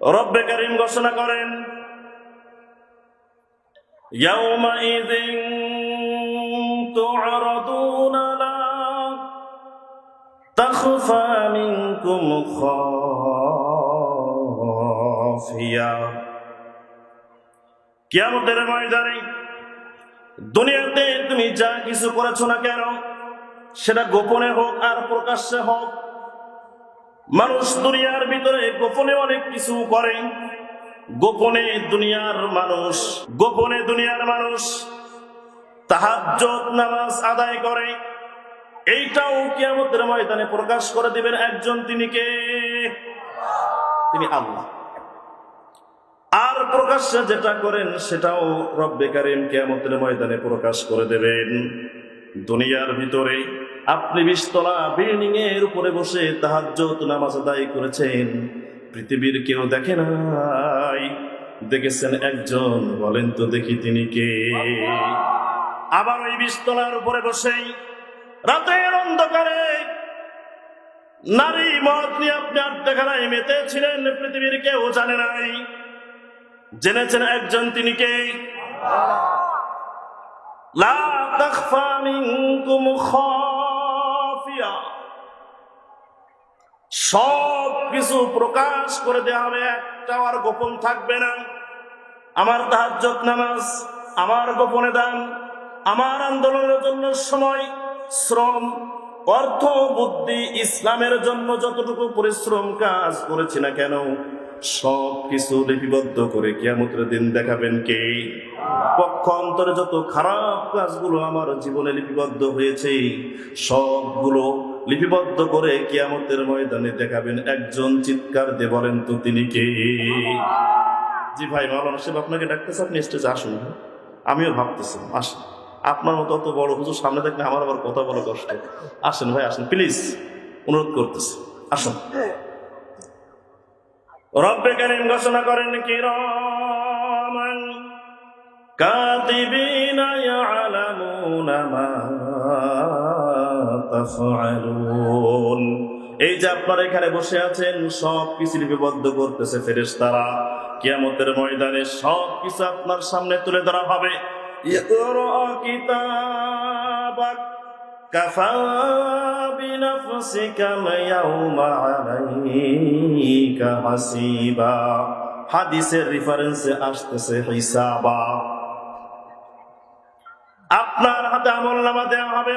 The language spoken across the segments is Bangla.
রব্বে কারীম ঘোষণা করেন, ইয়াউমাইযিন তু'রাদুনা লা তাখফা মিনকুম খাফিয়া। কিয়ামতের ময়দানে দুনিয়াতে তুমি যা কিছু করেছো না কেন, সেটা গোপনে হোক আর প্রকাশ্যে হোক, মানুষ দুনিয়ার ভিতরে গোপনে অনেক কিছু করে। গোপনে দুনিয়ার মানুষ তাহাজ্জুদ নামাজ আদায় করে। এইটাও কিয়ামতের ময়দানে প্রকাশ করে দিবেন একজন, তিনি কে? তিনি আল্লাহ। আর প্রকাশ্যে যেটা করেন সেটাও রব্বে কারীম কিয়ামতের ময়দানে প্রকাশ করে দেবেন। দুনিয়ার ভিতরে আপনি 20 তলা বিল্ডিং এর উপরে বসে তাহাজ্জুদ নামাজ আদায় করেছেন, পৃথিবীর কেউ দেখে নাই, দেখেছেন একজন, বলেন তো দেখি তিনি কে? আবার ওই 20 তলার উপরে বসে রাতের অন্ধকারে নারী মদ নিয়ে আপনি আড্ডাখানায় মেতেছিলেন, পৃথিবীর কেউ জানে নাই, জেনেছেন একজন, তিনি কে? লা তাখফা মিনকুম খাফিয়া। সব কিছু প্রকাশ করে দেওয়া হবে, একটাও আর গোপন থাকবে না। আমার তাহাজ্জুদ নামাজ, আমার গোপনে দান, আমার আন্দোলনের জন্য সময়, শ্রম, অর্থ, বুদ্ধি, ইসলামের জন্য যতটুকু পরিশ্রম কাজ করেছি না কেন, সব কিছু লিপিবদ্ধ করে কিয়ামতের দিন দেখাবেন কে? পক্ষান্তরে যত খারাপ কাজগুলো আমার জীবনে লিপিবদ্ধ হয়েছে, সবগুলো লিপিবদ্ধ করে কিয়ামতের ময়দানে দেখাবেন একজন। চিৎকার দিয়ে বলেন তো তিনি কে? জি ভাই, মাওলানা সাহেব আপনাকে ডাকতেছে, আপনি স্টেজে আসুন। আমিও ভাবতেছি, আসেন। আপনার মতো অত বড় হুজুর সামনে থাকলে আমার আবার কথা বলা কষ্ট। আসেন ভাই, আসেন প্লিজ, অনুরোধ করতেছি, আসুন। রব্বে কারীম ঘোষণা করেন, কিরামান কাতিবিনা ইয়ালামুনা মা তাফআলুন। এই যে আপনারা এখানে বসে আছেন, সব কিছু লিপিবদ্ধ করতেছে ফেরেশতারা। কিয়ামতের ময়দানে সব কিছু আপনার সামনে তুলে ধরা হবে। ইকরা কিতাবাক কাফা বিনাফসিকা ইয়াউমা আলাইকা হাসিবা। হাদিসের রেফারেন্সে আসতেছে হিসাবা। আপনার হাতে আমলনামা দেওয়া হবে।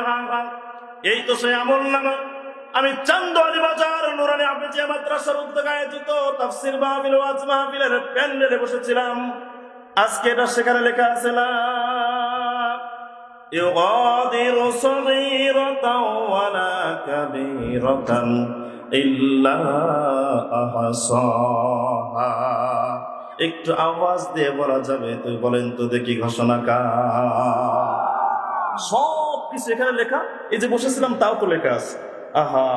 এই তো সেই আমলনামা। আমি চান্দোয়ারি বাজার নুরানি হাফেজিয়া মাদ্রাসার উদ্যোগে আয়োজিত তাফসীর মাহফিল, ওয়াজ মাহফিলের প্যান্ডেলে বসেছিলাম। আজকে এটা সেখানে লেখা আছে, লা ইউগাদিরু সগীরাতাও ওয়ালা কাবীরাতান ইল্লা আহসাহা। একটু আওয়াজ দিয়ে বলা যাবে তো? বলেন তো দেখি, ঘোষণা কার? সব কিছু এখানে লেখা। এই যে বসেছিলাম তাও তো লেখা আছে। আহা,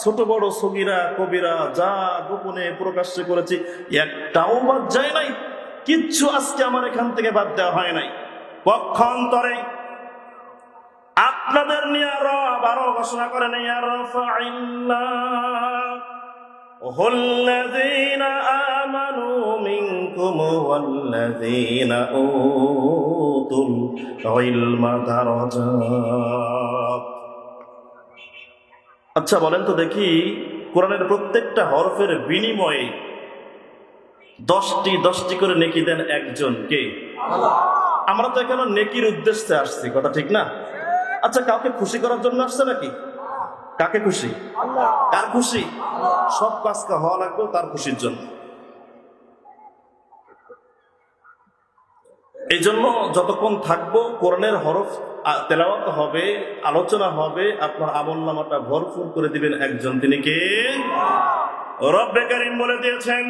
ছোট বড় সগীরা কবিরা যা গোপনে প্রকাশ্যে করেছি, একটাও বাদ যায় নাই। কিচ্ছু আজকে আমার এখান থেকে বাদ দেওয়া হয় নাই। পক্ষান্তরে আপনাদের নিয়ে আরো ঘোষণা করেন, الذين آمنوا منكم والذين أوتوا العلم درجات। আচ্ছা বলেন তো দেখি, কোরআনের প্রত্যেকটা হরফের বিনিময়ে 10টি করে নেকি দেন একজন, কে? আমরা তো এখানে নেকির উদ্দেশ্যে আসছি, কথা ঠিক না? আচ্ছা, কাউকে খুশি করার জন্য আসছে নাকি? কাকে খুশি? কার খুশি? সব কাজ হওয়া লাগবে তার খুশির জন্য। এই জন্য যতক্ষণ থাকবো কোরআনের হরফ তেলাওয়াত হবে, আলোচনা হবে, আপনার আমলনামাটা ভরপুর করে দিবেন একজন, তিনি কে? রব্বে কারীম বলে দিয়েছেন,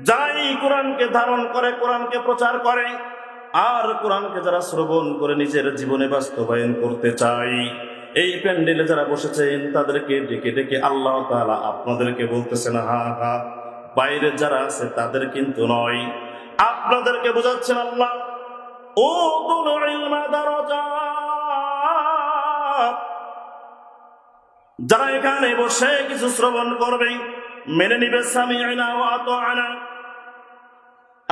যাই কোরআনকে ধারণ করে, কোরআনকে প্রচার করে, আর কোরআনকে যারা শ্রবণ করে নিজের জীবনে বাস্তবায়ন করতে চায়, এই প্যান্ডেলে যারা বসেছেন তাদেরকে ডেকে ডেকে আল্লাহ তাআলা আপনাদেরকে বলতেছেন, হা হা। বাইরে যারা আছে তাদের কিন্তু নয়, আপনাদেরকে বোঝাচ্ছেন আল্লাহ। ও তুল ইলমা দারাজাত। যারা এখানে বসে কিছু শ্রবণ করবে, মেনে নিবে সামি'না ওয়া আতা'না,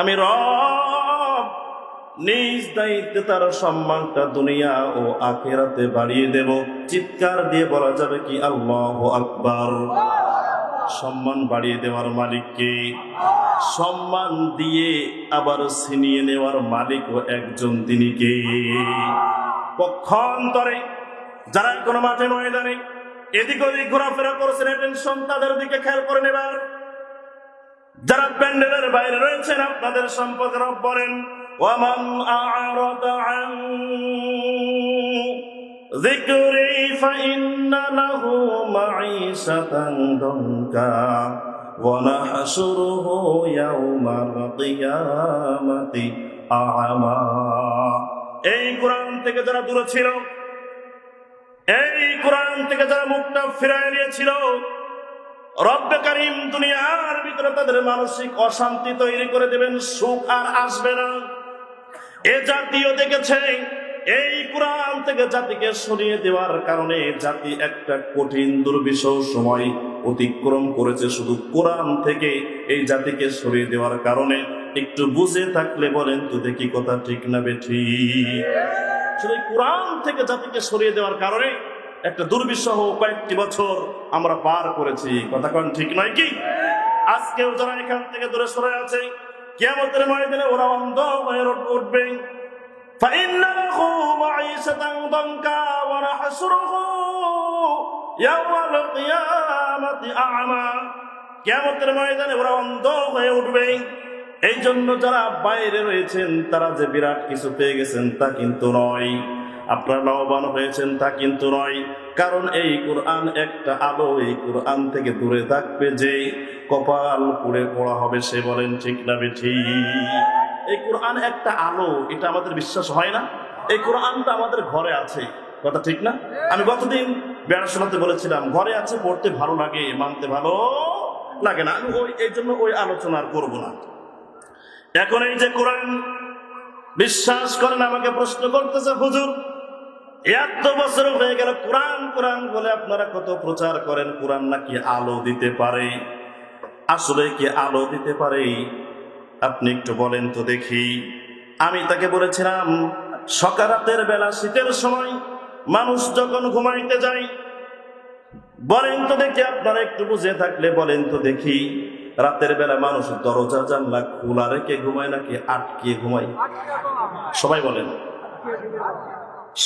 আমি রব নিজ দায়িত্বে তার সম্মানটা দুনিয়া ও আখিরাতে বাড়িয়ে দেব। চিৎকার দিয়ে বলা যাবে কি আল্লাহু আকবার। সম্মান বাড়িয়ে দেওয়ার মালিককে, সম্মান দিয়ে আবার ছিনিয়ে নেওয়ার মালিকও একজন, তিনি কে? পক্ষান্তরে যারা কোনো মাঠে ময়দানে এদিক ওদিক ঘোরাফেরা করছেন, টেনশন তাদের দিকে খেয়াল করে নেবার। যারা প্যান্ডেলের বাইরে রয়েছেন আপনাদের সম্পর্কে রব বলেন ওয়ামান আ'রাদা আন যিকরি ফাইন্না লাহু মাঈশাতান দানকা ওয়া নাহশুরুহু ইয়াওমাল কিয়ামাতি আ'মা। এই কোরআন থেকে যারা দূরে ছিল, এই কোরআন থেকে যারা মুখটা ফিরায় নিয়েছিল, রব্বে কারীম দুনিয়ার ভিতরে তাদের মানসিক অশান্তি তৈরি করে দেবেন, সুখ আর আসবে না। এ জাতীয় দেখেছে এই কোরআন থেকে জাতিকে সরিয়ে দেওয়ার কারণে জাতি একটা কঠিন দুর্বিষহ সময় অতিক্রম করেছে শুধু কোরআন থেকে এই জাতিকে সরিয়ে দেওয়ার কারণে। একটু বুঝে থাকলে বলেন তো দেখি কথা ঠিক না বেঠিক? শুধু কোরআন থেকে জাতিকে সরিয়ে দেওয়ার কারণে একটা দুর্বিষহ কয়েকটি বছর আমরা পার করেছি। কথা কোন ঠিক নয় কি? আজকেও যারা এখান থেকে দূরে সরে আছে, কিয়ামতের ময়দানে ওরা অন্ধ হয়ে উঠবে। ফাইন্না লাহু মাঈশাতান দানকা ওয়া নাহশুরুহু ইয়াওমাল কিয়ামাতি আ'মা। কিয়ামতের ময়দানে ওরা অন্ধ হয়ে উঠবে। এই জন্য যারা বাইরে রয়েছেন তারা যে বিরাট কিছু পেয়ে গেছেন তা কিন্তু নয়, আপনারা লাভবান হয়েছেন তা কিন্তু নয়। কারণ এই কোরআন একটা আলো, এই কোরআন থেকে দূরে থাকবে যে কপাল পুড়ে পড়া হবে সে। বলেন ঠিক না বেঠিক? এই কোরআন একটা আলো, এটা আমাদের বিশ্বাস হয় না? এই কোরআনটা আমাদের ঘরে আছে, কথা ঠিক না? আমি গতদিন বেড়াশোনাতে বলেছিলাম ঘরে আছে, পড়তে ভালো লাগে, মানতে ভালো লাগে না। আমি এই জন্য ওই আলোচনা আর করবো না। এখন এই যে কোরআন বিশ্বাস করেন, আমাকে প্রশ্ন করতেছে হুজুর এত বছর হয়ে গেল কোরআন কোরআন বলে আপনারা কত প্রচার করেন, কোরআন নাকি আলো দিতে পারে। আসলে কি আলো দিতে পারে? আপনি একটু বলেন তো দেখি। আমি তাকে বলেছিলাম সকারাতের বেলা শীতের সময় মানুষ যখন ঘুমাইতে যায়, বলেন তো দেখি, আপনারা একটু বুঝে থাকলে বলেন তো দেখি, রাতের বেলা মানুষ দরজা জানলা খোলা রেখে ঘুমায় নাকি আটকিয়ে ঘুমায়? সবাই বলেন।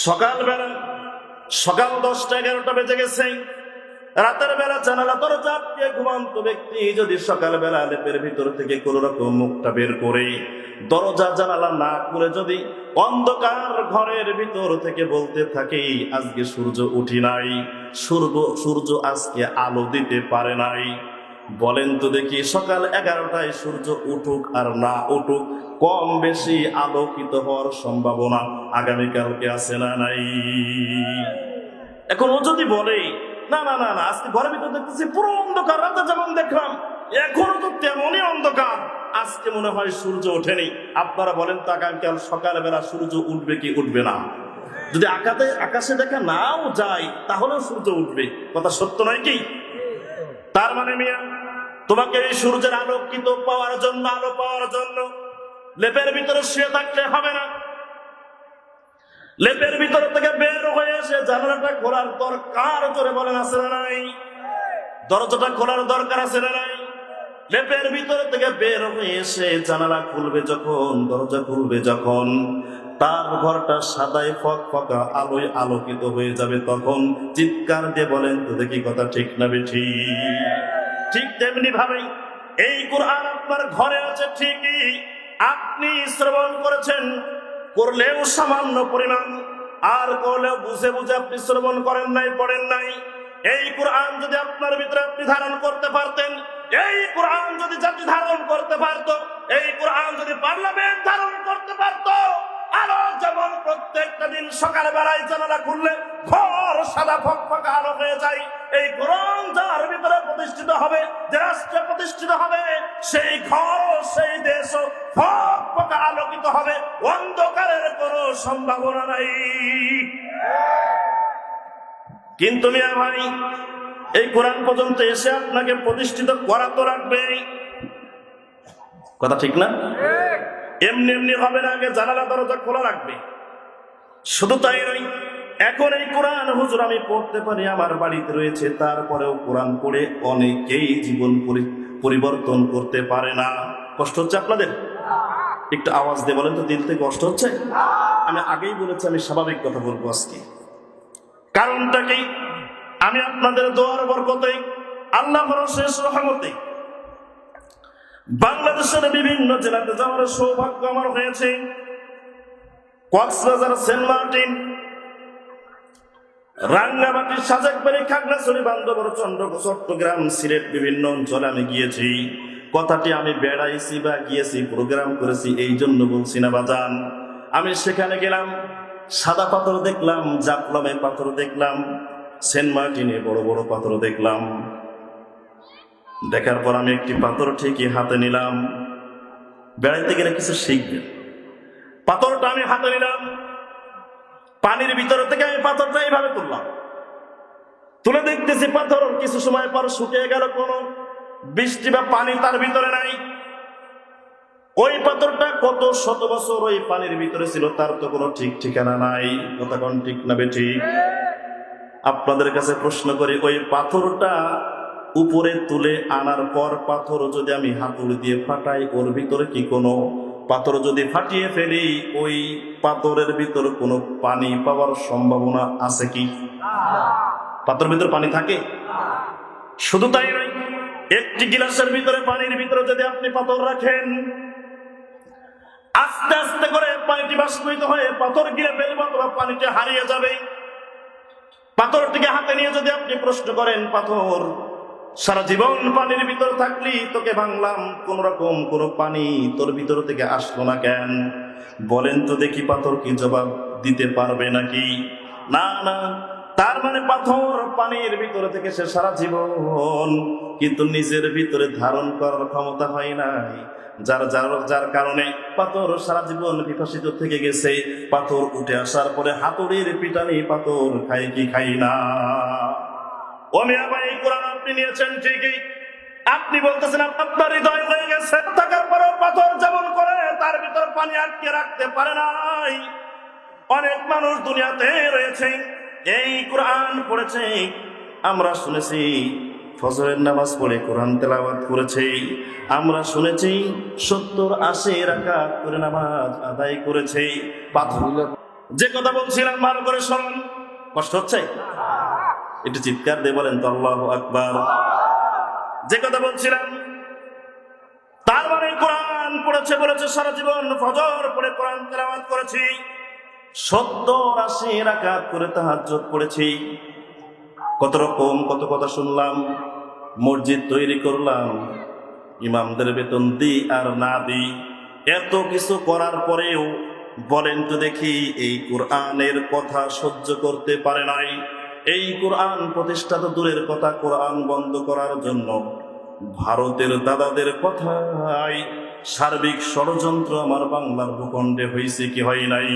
সকালবেলা সকাল 10টা-11টা বেজে গেছে, রাতের বেলা জানালা দরজা আটকিয়ে ঘুমান্ত ব্যক্তি যদি সকালবেলা লেপের ভিতর থেকে কোন রকম মুখটা বের করে দরজা জানালা না খুলে যদি অন্ধকার ঘরের ভিতর থেকে বলতে থাকে আজকে সূর্য উঠি নাই, সূর্য আজকে আলো দিতে পারে নাই, বলেন তো দেখি সকাল 11টায় সূর্য উঠুক আর না উঠুক কম বেশি আলোকিত হওয়ার সম্ভাবনা আগামীকালকে আছে না নাই? এখন ও যদি বলে না না না না আজকে ঘরের ভিতর দেখতেছি পুরো অন্ধকার, রাতে যেমন দেখলাম এখনো তো তেমনই অন্ধকার, আজকে মনে হয় সূর্য ওঠেনি, আপনারা বলেন তো আগামীকাল সকালবেলা সূর্য উঠবে কি উঠবে না? যদি আকাশে দেখা নাও যায় তাহলেও সূর্য উঠবে, কথা সত্য নয় কি? তার মানে মিয়া তোমাকে এই সূর্যের আলোকিত পাওয়ার জন্য, আলো পাওয়ার জন্য লেপের ভিতরে শুয়ে থাকলে হবে না। লেপের ভিতর থেকে বের হয়ে এসে জানালাটা খোলার দরকার, জোরে বলেন আছে না নাই? দরজাটা খোলার দরকার আছে না নাই? লেপের ভিতর থেকে বের হয়ে এসে জানালা খুলবে যখন, দরজা খুলবে যখন, তার ঘরটা সাদায় ফকফকা আলোয় আলোকিত হয়ে যাবে, তখন চিৎকার দিয়ে বলেন তো দেখি কথা ঠিক না বেঠিক? ঠিক তেমনি ভাবে এই কোরআন আপনার ঘরে আছে ঠিকই, আপনি শ্রবণ করেছেন, করলেও সামান্য পরিমাণ, আর করলেও বুঝে বুঝে আপনি শ্রবণ করেন নাই, পড়েন নাই। এই কোরআন যদি আপনার ভিতরে আপনি ধারণ করতে পারতেন, এই কোরআন যদি জাতি ধারণ করতে পারত, এই কোরআন যদি পার্লামেন্ট ধারণ করতে পারত, আলো যেমন প্রত্যেকটা দিন সকাল বেলায় জানালা খুললে ঘর সাদা ফকফকা আলো হয়ে যায়, এই কোরআন যার ভিতরে প্রতিষ্ঠিত হবে, যে রাষ্ট্রে প্রতিষ্ঠিত হবে, সেই ঘর সেই দেশ ফকফকা আলোকিত হবে, অন্ধকারের কোনো সম্ভাবনা নাই। কিন্তু মিয়া ভাই এই কোরআন পর্যন্ত এসে আপনাকে প্রতিষ্ঠিত করা তো রাখবে, কথা ঠিক না? এমনি এমনি হবে না, আগে জানালা দরজা খোলা রাখবে। শুধু তাই নয়, এখন এই কোরআন হুজুর আমি পড়তে পারি, আমার বাড়িতে রয়েছে, তারপরেও কোরআন পড়ে অনেকেই জীবন পরিবর্তন করতে পারে না। কষ্ট হচ্ছে আপনাদের? একটু আওয়াজ দিয়ে বলেন তো, দিল থেকে কষ্ট হচ্ছে? আমি আগেই বলেছি আমি স্বাভাবিক কথা বলবো আজকে। কারণটা কি? আমি আপনাদের দোয়ার বরকতে, আল্লাহর শেষ রহমতে বাংলাদেশের বিভিন্ন জেলাতে যাওয়ার সৌভাগ্য আমার হয়েছে। কক্সবাজার, সেন্ট মার্টিন, রাঙ্গামাটি, সাজেকবাড়ি, খাগড়াছড়ি, বান্দরবান, চট্টগ্রাম, সিলেট বিভিন্ন অঞ্চলে আমি গিয়েছি। কথাটি আমি বেড়াইছি বা গিয়েছি, প্রোগ্রাম করেছি এই জন্য বলছি না বাজান। আমি সেখানে গেলাম, সাদা পাথর দেখলাম, জাফলমে পাথর দেখলাম, সেন্ট মার্টিনে বড় বড় পাথর দেখলাম। দেখার পর আমি একটি পাথর ঠিকই হাতে নিলাম। বেড়াইতে গেলে কিছু শিখবে। পাথরটা আমি হাতে নিলাম, পানির ভিতরে থেকে আমি পাথরটা এইভাবে তুললাম। তুলে দেখতেছি পাথর কিছু সময় পর শুকিয়ে গেল, কোনো বৃষ্টি বা পানি তার ভিতরে নাই। ওই পাথরটা কত শত বছর ওই পানির ভিতরে ছিল, তার তো কোনো ঠিক ঠিকানা নাই। কথা কোন ঠিক না বেঠিক? আপনাদের কাছে প্রশ্ন করি, ওই পাথরটা উপরে তুলে আনার পর পাথর যদি আমি হাতুড়ি দিয়ে ফাটাই, ওর ভিতরে কি কোনো, পাথর যদি ফাটিয়ে ফেলি, ওই পাথরের ভিতরে কোনো পানি পাওয়ার সম্ভাবনা আছে কি? পাথরের ভিতরে পানি থাকে? শুধু তাই নয়, একটি গিলাসের ভিতরে, পানির ভিতরে যদি আপনি পাথর রাখেন, আস্তে আস্তে করে পানিটি বাষ্পীভূত হয়ে পাথর গিলে ফেলবে অথবা পানিটি হারিয়ে যাবে। পাথরটিকে হাতে নিয়ে যদি আপনি প্রশ্ন করেন, পাথর সারা জীবন পানির ভিতর থাকলি, তোকে ভাঙলাম, কোন রকম কোনো পানি তোর ভিতর থেকে আসলো না কেন? বলেন তো দেখি, পাথর কি জবাব দিতে পারবে নাকি? না না। তার মানে পাথর পানির ভিতরে থেকে সে সারা জীবন কিন্তু নিজের ভিতরে ধারণ করার ক্ষমতা হয় নাই, যার কারণে পাথর সারা জীবন বিকশিত থেকে গেছে। পাথর উঠে আসার পরে হাতুড়ির পিটানি পাথর খাই কি খাই না? ও মিয়া ভাই, কোরআন আপনি নিয়েছেন ঠিকই, আপনি বলতেছেন আপনার হৃদয় হয়ে গেছে, থাকার পরেও পাথর যেমন করে তার ভিতর পানি আটকে রাখতে পারে নাই। অনেক মানুষ দুনিয়াতে রয়েছে, এই কোরআন পড়েছে, আমরা শুনেছি ফজরের নামাজ পড়ে কোরআন তেলাওয়াত করেছে, আমরা শুনেছি 70-80 রাকাত করে নামাজ আদায় করেছে। যে কথা বলছিলাম ভালো করে শুনুন। কষ্ট হচ্ছে? একটু চিৎকার দিয়ে বলেন তো আল্লাহু আকবার। যে কথা বলছিলাম, তার মানে কোরআন পড়েছে বলেছে, সারা জীবন ফজর পড়ে কোরআন তেলাওয়াত করেছি, 70-80 রাকাত করে তাহাজ্জুদ পড়েছি। কত রকম কত কথা শুনলাম, মসজিদ তৈরি করলাম, ইমামদের বেতন দিই আর না দিই, এত কিছু করার পরেও বলেন তো দেখি, এই কোরআনের কথা সহ্য করতে পারে নাই। এই কোরআন প্রতিষ্ঠা তো দূরের কথা, কোরআন বন্ধ করার জন্য ভারতের দাদাদের কথাই সার্বিক ষড়যন্ত্র আমার বাংলার ভূখণ্ডে হয়েছে কি হয় নাই?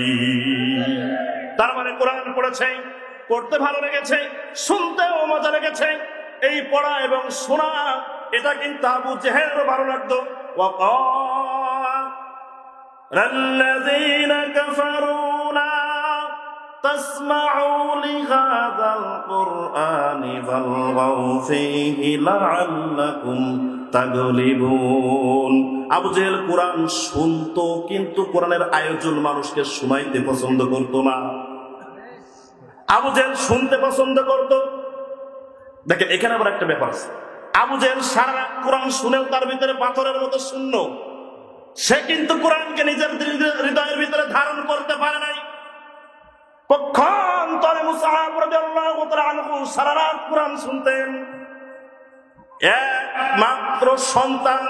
তার মানে কোরআন পড়েছে, পড়তে ভালো লেগেছে, শুনতেও মজা লেগেছে। এই পড়া এবং শোনা, এটা কিন্তু আবু জেহেলেরও ভালো লাগতো। الذين كفروا لا تسمعوا لهذا القرآن والغوا فيه لعلكم تغلبون। আবু জেহেল কোরআন শুনতো, কিন্তু কোরআনের আয়োজন মানুষকে শোনাইতে পছন্দ করতো না। আবু জেহেল শুনতে পছন্দ করতো। দেখেন এখানে আবার একটা ব্যাপার আছে, আবু জেহেল সারা রাত কোরআন শুনেও তার ভিতরে পাথরের মতো শূন্য। সে কিন্তু কোরআনকে নিজের হৃদয়ের ভিতরে ধারণ করতে পারে নাই। পক্ষান্তরে মুসআব রাদিয়াল্লাহু তাআলা আনহু সারা রাত কোরআন শুনতেন। একমাত্র সন্তান,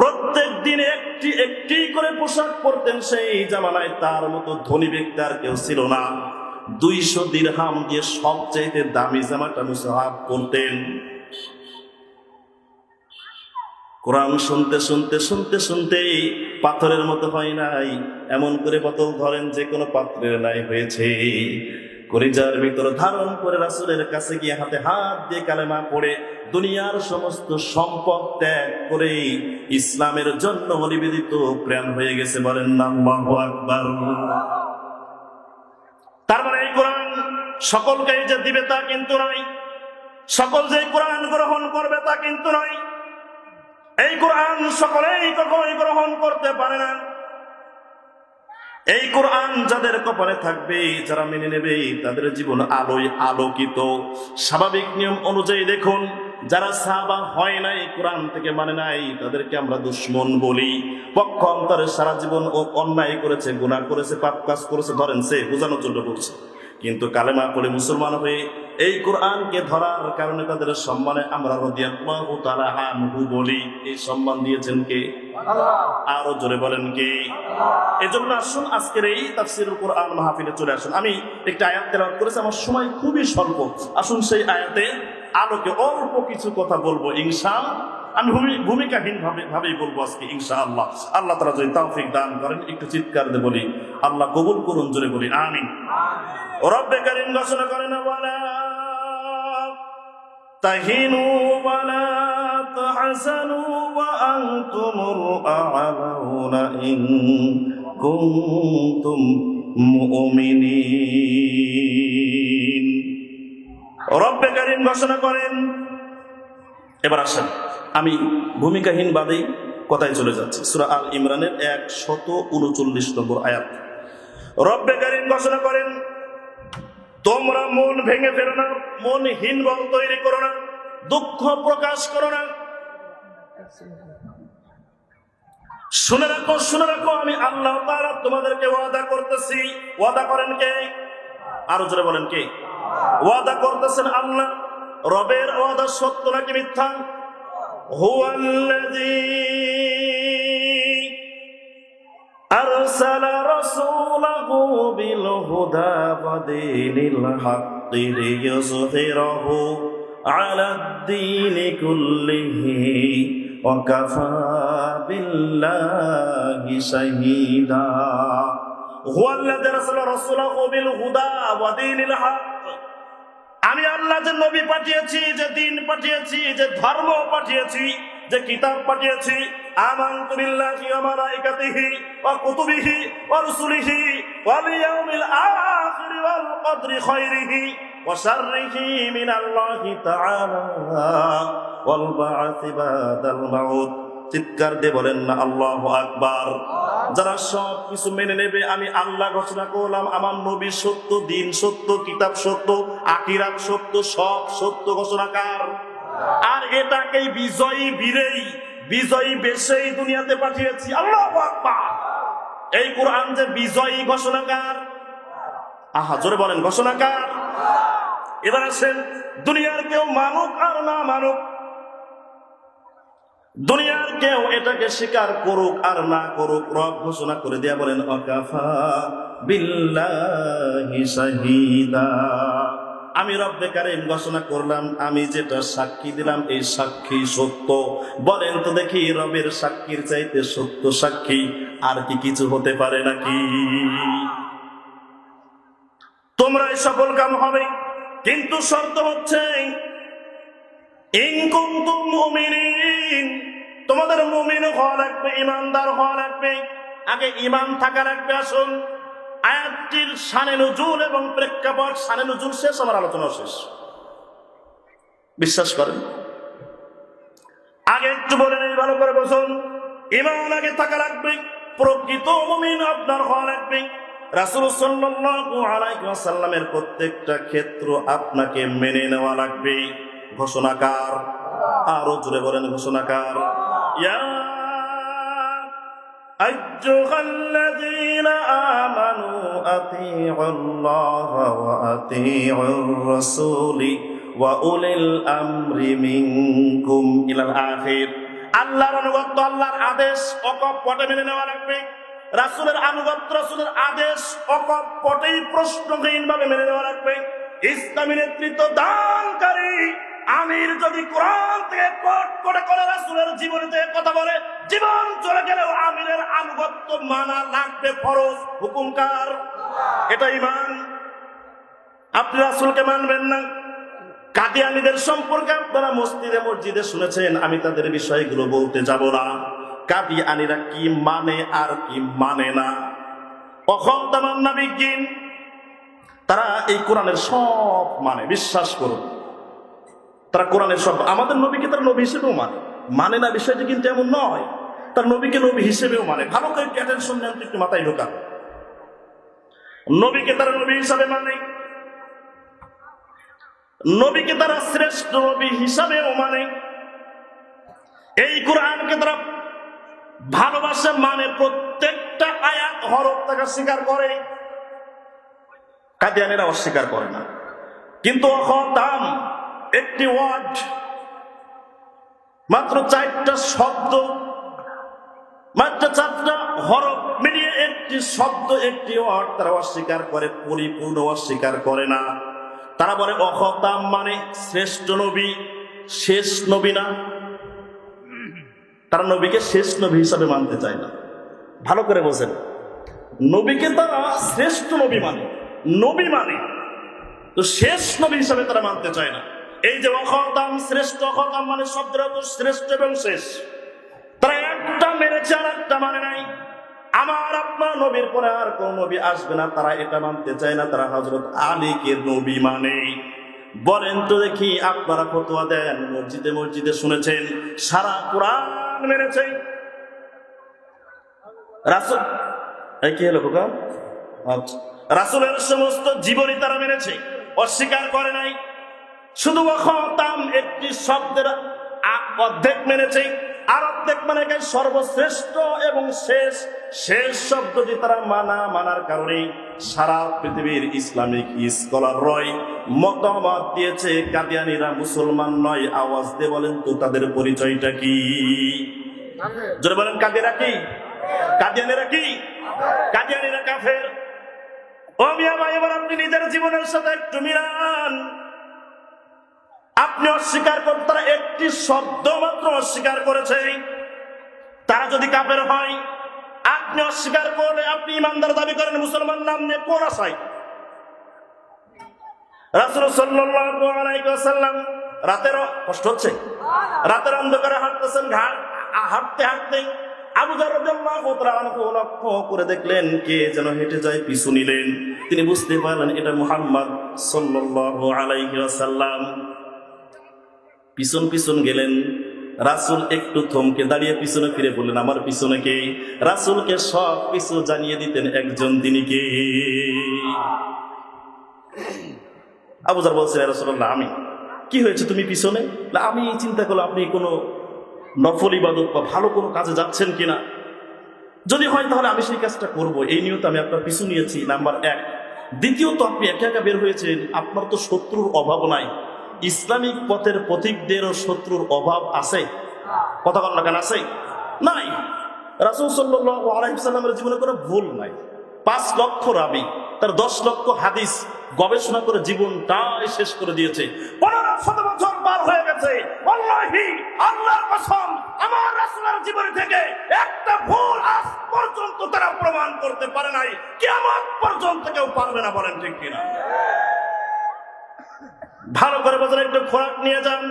প্রত্যেক দিন একটি একটি করে পোশাক পরতেন। সেই জামানায় তার মতো ধনী ব্যক্তি আর কেউ ছিল না। 200 দিরহাম দিয়ে সবচেয়ে দামি জামাটা মুসআব পরতেন। কোরআন শুনতে শুনতে শুনতে শুনতে পাথরের মতো হয় নাই, এমন করে বোতল ধরেন যে কোনো পাত্রের নাই হয়েছে। কলিজার ভিতর ধারণ করে রাসূলের কাছে গিয়ে হাতে হাত দিয়ে কালেমা পড়ে দুনিয়ার সমস্ত সম্পদ ত্যাগ করে ইসলামের জন্য নিবেদিত প্রাণ হয়ে গেছে। বলেন না আল্লাহু আকবার। তার মানে এই কোরআন সকলকে যে দিবে তা কিন্তু নয়, সকল যে কোরআন গ্রহণ করবে তা কিন্তু নয়। এই কোরআন সকলেই কখনোই গ্রহণ করতে পারে না। এই কোরআন যাদের কপালে থাকবে, যারা মেনে নেবে, তাদের জীবন আলোয় আলোকিত। স্বাভাবিক নিয়ম অনুযায়ী দেখুন, যারা সাহাবা হয় নাই, কোরআন থেকে মানে নাই, তাদেরকে আমরা দুশমন বলি। পক্ষান্তরে সারা জীবন ও অন্যায় করেছে, গুনাহ করেছে, পাপ কাজ করেছে, ধরেন সে বোঝানোর জন্য বলছে। কিন্তু কালেমা পড়ে মুসলমান হয়ে এই কোরআনকে ধরার কারণে তাদের সম্মানে আমরা রাদিয়াল্লাহু তাআলা আনহু বলি। এই সম্মান দিয়েছেন কে? আল্লাহ। আরো জোরে বলেন কে? এজন্য আসুন আজকের এই তাফসীরুল কোরআন মাহফিলে চলে আসুন। আমি একটা আয়াত তেলাওয়াত করেছি, আমার সময় খুবই স্বল্প। আসুন সেই আয়াতে আলোকে অল্প কিছু কথা বলবো ইনশাআল্লাহ। আমি ভূমিকাহীন ভাবেই বলবো আজকে ইনশাআল্লাহ। আল্লাহ তাআলা যদি তৌফিক দান করেন, একটু চিৎকার দিয়ে বলি আল্লাহ কবুল করুন, জোরে বলি আমিন। রব্বে কারীম ঘোষণা করেন, ওয়ালা তাহিনু ওয়ালা তাহজানু ওয়া আনতুমুল আ'লাউনা ইন কুনতুম মুমিনিন। রব্বে কারীম ঘোষণা করেন। এবার আসেন, আমি ভূমিকাহীন বাদেই কথায় চলে যাচ্ছি। সূরা আল ইমরানের 139 নম্বর আয়াত। রব্বে কারীম ঘোষণা করেন, তোমরা মন ভেঙে ফেলো না, মনহীন ভাব তৈরি করো না, দুঃখ প্রকাশ করো না। শুনে রাখো, শুনে রাখো, আমি আল্লাহ তাআলা তোমাদেরকে ওয়াদা করতেছি। ওয়াদা করেন কে? আরো জোরে বলেন কে? ওয়াদা করতেছেন আল্লাহ। রবের ওয়াদা সত্য নাকি মিথ্যা? হুয়াল্লাযী আরসালা রাসূলাহু বিল হুদা ওয়া দীনিল হাক্কি লিইয়ুযহিরাহু আলাদ-দীনি কুল্লিহি ওয়া কাফা বিল্লাহি শাহীদা। হুয়াল্লাযী আরসালা রাসূলাহু বিল হুদা ওয়া দীনিল হাক্কি, আমি আল্লাহ যে নবী পাঠিয়েছি, যে দিন পাঠিয়েছি, যে ধর্ম পাঠিয়েছি, যে কিতাব পাঠিয়েছি। আমানতু বিল্লাহি ওয়া মালাইকাতিহি ওয়া কুতুবিহি ওয়া রুসুলিহি ওয়াল ইয়াউমিল আখির ওয়াল কদরি খায়রিহি ওয়া শাররিহি মিনাল্লাহি তাআলা ওয়াল বা'থি বাদাল মাউত। চিৎকার দিয়ে বলেন না আল্লাহু আকবার। যারা সব কিছু মেনে নেবে, আমি আল্লাহ ঘোষণা করলাম আমার নবী সত্য, দিন সত্য, কিতাব সত্য, আখিরাত সত্য, সব সত্য ঘোষণাকার। আর এটাকেই বিজয়ী বীরেই, বিজয়ী বেশেই দুনিয়াতে পাঠিয়েছি। আল্লাহু আকবার। এই কোরআন যে বিজয়ী ঘোষণাকার, আহা জোরে বলেন ঘোষণাকার। এবার আসেন, দুনিয়ার কেউ মানুক আর না মানুক, দুনিয়ার কেউ এটাকে স্বীকার করুক আর না করুক, রব ঘোষণা করে দেয়া বলেন ওয়াকাফা বিল্লাহি শাহীদা। আমি রব্বে কারীম ঘোষণা করলাম, আমি যেটা সাক্ষী দিলাম এই সাক্ষী সত্য। বলেন তো দেখি, রবের সাক্ষীর চাইতে সত্য সাক্ষী আর কি কিছু হতে পারে নাকি? তোমরা এই সফল কাম হবে, কিন্তু শর্ত হচ্ছে ইন কুনতুম মুমিনিন, তোমাদের মুমিন হওয়া লাগবে, ইমানদার হওয়া লাগবে। আগে ইমান থাকা লাগবে। আসুন আয়াতটির শানে নুজুল এবং প্রেক্ষাপট, শানে নুজুল শেষ, আমার আলোচনা শেষ। বিশ্বাস করেন, আগে একটু বলে নেই, ভালো করে বসুন। ইমান আগে থাকা লাগবে, প্রকৃত মুমিন আপনার হওয়া লাগবে। রাসূল সাল্লাল্লাহু আলাইহি ওয়াসাল্লামের প্রত্যেকটা ক্ষেত্র আপনাকে মেনে নেওয়া লাগবে। ঘোষণাকার, আরো জোরে বলেন ঘোষণাকার। ইয়া আইয়ুহাল্লাযীনা আমানু আতিউল্লাহা ওয়া আতিউর রাসূলি ওয়া উলিল আমরি মিনকুম ইলাল আখির। আল্লাহর আনুগত্য, আল্লাহর আদেশ অকপটে মেনে নেওয়া লাগবে। রাসূলের আনুগত্য, রাসূলের আদেশ অকপটেই প্রশ্নহীনভাবে মেনে নেওয়া লাগবে। ইসলামী নেতৃত্ব দানকারী আমির যদি কোরআন থেকে কোট করে রাসূলের জীবনী থেকে কথা বলে, জীবন চলে গেলেও আমিরের আনুগত্য মানা লাগবে, ফরজ। হুকুমকার, এটা ঈমান। আপনি রাসূলকে মানবেন না, কাদিয়ানীদের সম্পর্কে আপনারা মসজিদে মসজিদে শুনেছেন, আমি তাদের বিষয়গুলো বলতে যাব না। কাদিয়ানীরা কি মানে আর কি মানে না, অখতামান নাবিয়্যিন, তারা এই কোরআনের সব মানে, বিশ্বাস করুন তারা কোরআনের সব। আমাদের নবীকে তারা নবী হিসেবেও মানে না বিষয়টি কিন্তু এমন নয়, তার নবীকে নবী হিসেবেও মানে। ভালো করে অ্যাটেনশন নেন, একটু মাথায় ঢোকান। নবীকে তারা নবী হিসাবে মানে, নবীকে তারা শ্রেষ্ঠ নবী হিসাবেও মানে, এই কোরআনকে তারা ভালোবাসে মানে, প্রত্যেকটা আয়াত হরফ তাকে স্বীকার করে। কাদিয়ানীরা অস্বীকার করে না। কিন্তু খতাম একটি ওয়ার্ড, মাত্র 4টা শব্দ, মাত্র 4টা হরফ মিলিয়ে একটি শব্দ, একটি ওয়ার্ড তারা অস্বীকার করে, পরিপূর্ণ অস্বীকার করে না। তারা বলে অখতাম মানে শ্রেষ্ঠ নবী, শেষ নবী না। তারা নবীকে শেষ নবী হিসাবে মানতে চায় না। ভালো করে বোঝেন, নবীকে তারা শ্রেষ্ঠ নবী মানে, নবী মানে, তো শেষ নবী হিসাবে তারা মানতে চায় না। এই যে অখতাম, শ্রেষ্ঠ, অখতাম মানে শব্দটা তো শ্রেষ্ঠ এবং শেষ। তারা একটা মেনেছে আর একটা মানে নাই। আমার আপনার নবীর পরে আর কোন নবী আসবে না, তারা এটা মানতে চায় না। তারা হযরত আলীকে নবী মানে। বলেন তো দেখি, আপনারা ফতোয়া দেন, মসজিদে মসজিদে শুনেছেন, সারা কোরআন মেনেছে রাসূল। এই কি হলো খোকা? আচ্ছা, রাসূলের সমস্ত জীবনী তারা মেনেছে, অস্বীকার করে নাই। শুধু খতাম একটি শব্দের অর্ধেক মেনেছে, আর অর্ধেক মানে সর্বশ্রেষ্ঠ এবং শেষ। শেষ শব্দটি তারা মানার কারণে সারা পৃথিবীর ইসলামিক স্কলাররাই মতামত দিয়েছে কাদিয়ানীরা মুসলমান নয়। আওয়াজ দিয়ে বলেন তো তাদের পরিচয়টা কি? জোরে বলেন, কাদিয়ানীরা কি? কাদিয়ানীরা কি? কাদিয়ানীরা কাফের। ও মিয়া ভাই, এবার আপনি নিজের জীবনের সাথে একটু মিলান। আপনি অস্বীকার করতে, তারা একটি শব্দ মাত্র অস্বীকার করেছে। তারা যদি কাফের হয়, আপনি অস্বীকার করলে আপনি ইমানদার দাবি করেন, মুসলমান নাম নিয়ে কোন আশায়? রাসূল সাল্লাল্লাহু আলাইহি ওয়াসাল্লাম রাতের, কষ্ট হচ্ছে, রাতের অন্ধকারে হাঁটতেছেন, হাঁটতে হাঁটতে আবু যর রাদিয়াল্লাহু তাআলা আনহু লক্ষ্য করে দেখলেন কে যেন হেঁটে যায়, পিছু নিলেন। তিনি বুঝতে পারলেন এটা মুহাম্মদ সাল্লাল্লাহু আলাইহি ওয়াসাল্লাম। পিছন পিছন গেলেন। রাসূল একটু থমকে দাঁড়িয়ে পিছনে ফিরে বললেন, আমার পিছনে কে? রাসূলকে সব কিছু জানিয়ে দিতেন একজন, তিনি কে? আবু যর বলছেন, ইয়া রাসূলুল্লাহ, আমি। কি হয়েছে তুমি পিছনে? আমি চিন্তা করলাম আপনি কোনো নফল ইবাদত বা ভালো কোনো কাজে যাচ্ছেন কিনা, যদি হয় তাহলে আমি সেই কাজটা করব, এই নিয়তে আমি আপনার পিছু নিয়েছি, নাম্বার 1। দ্বিতীয়ত, আপনি একা একা বের হয়েছেন, আপনার তো শত্রুর অভাব নাই। ইসলামিক পথের পথিকদেরও শত্রুর অভাব আছে? কথা বল না কেন, আছে? নাই। রাসূল সাল্লাল্লাহু আলাইহি ওয়াসাল্লামের জীবনে কোনো ভুল নাই। 5 লক্ষ রাবী, তার 10 লক্ষ হাদিস গবেষণা করে জীবনটাই শেষ করে দিয়েছে। 1500 বছর পার হয়ে গেছে। ওয়াল্লাহি, আল্লাহর কসম, আমার রাসূলের জীবন থেকে একটা ভুল আজ পর্যন্ত তারা প্রমাণ করতে পারে নাই। কিয়ামত পর্যন্ত কেউ পারবে না। বলেন ঠিক কিনা? ভালো করে বোঝেন, একটু খোরাক নিয়ে যান।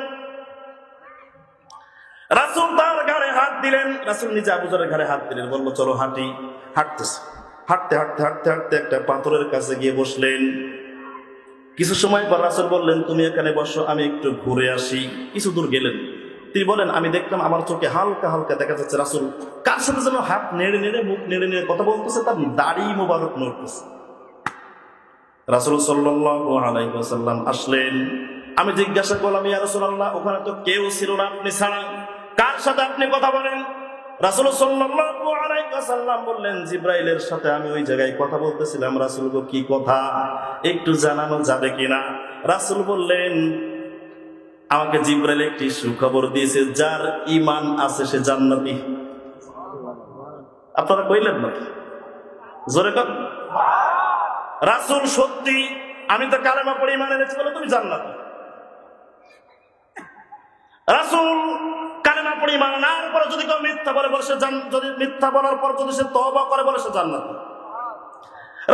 রাসূল তার ঘাড়ে হাত দিলেন। রাসূল নিজে আবু যরের ঘাড়ে হাত দিলেন, বলল চলো হাঁটি। হাঁটতেছে, হাঁটতে হাঁটতে হাঁটতে হাঁটতে একটা পাথরের কাছে গিয়ে বসলেন। কিছু সময় পর রাসূল বললেন, তুমি এখানে বসো, আমি একটু ঘুরে আসি। কিছু দূর গেলেন, তিনি বলেন, আমি দেখলাম আমার চোখে হালকা হালকা দেখা যাচ্ছে রাসূল কার সাথে যেন হাত নেড়ে নেড়ে, মুখ নেড়ে নেড়ে কথা বলতেছে, তার দাড়ি মোবারক নড়তেছে। রাসূল সাল্লাল্লাহু আলাইহি ওয়াসাল্লাম আসলেন। আমি জিজ্ঞাসা করলাম, ইয়া রাসূলুল্লাহ, ওখানে তো কেউ ছিল না আপনি ছাড়া, কার সাথে আপনি কথা বলেন? রাসূল সাল্লাল্লাহু আলাইহি ওয়াসাল্লাম বললেন, জিবরাইলের সাথে আমি ওই জায়গায় কথা বলতেছিলাম। রাসূল গো, কি কথা একটু জানানো যাবে কিনা? রাসূল বললেন, আমাকে জিবরাইল একটি সুখবর দিয়েছে, যার ঈমান আছে সে জান্নাতি। আপনারা কইলেন নাকি? জোরে কর। রাসূল সত্যি, আমি তো কালেমা পড়ে ঈমান এনেছি বলে তুমি জান্নাতি। রাসূল কালেমা পড়ে ঈমান আনার পরে যদি কেউ মিথ্যা বলে সে যদি মিথ্যা বলার পর যদি সে তওবা করে বলে সে জান্নাতি।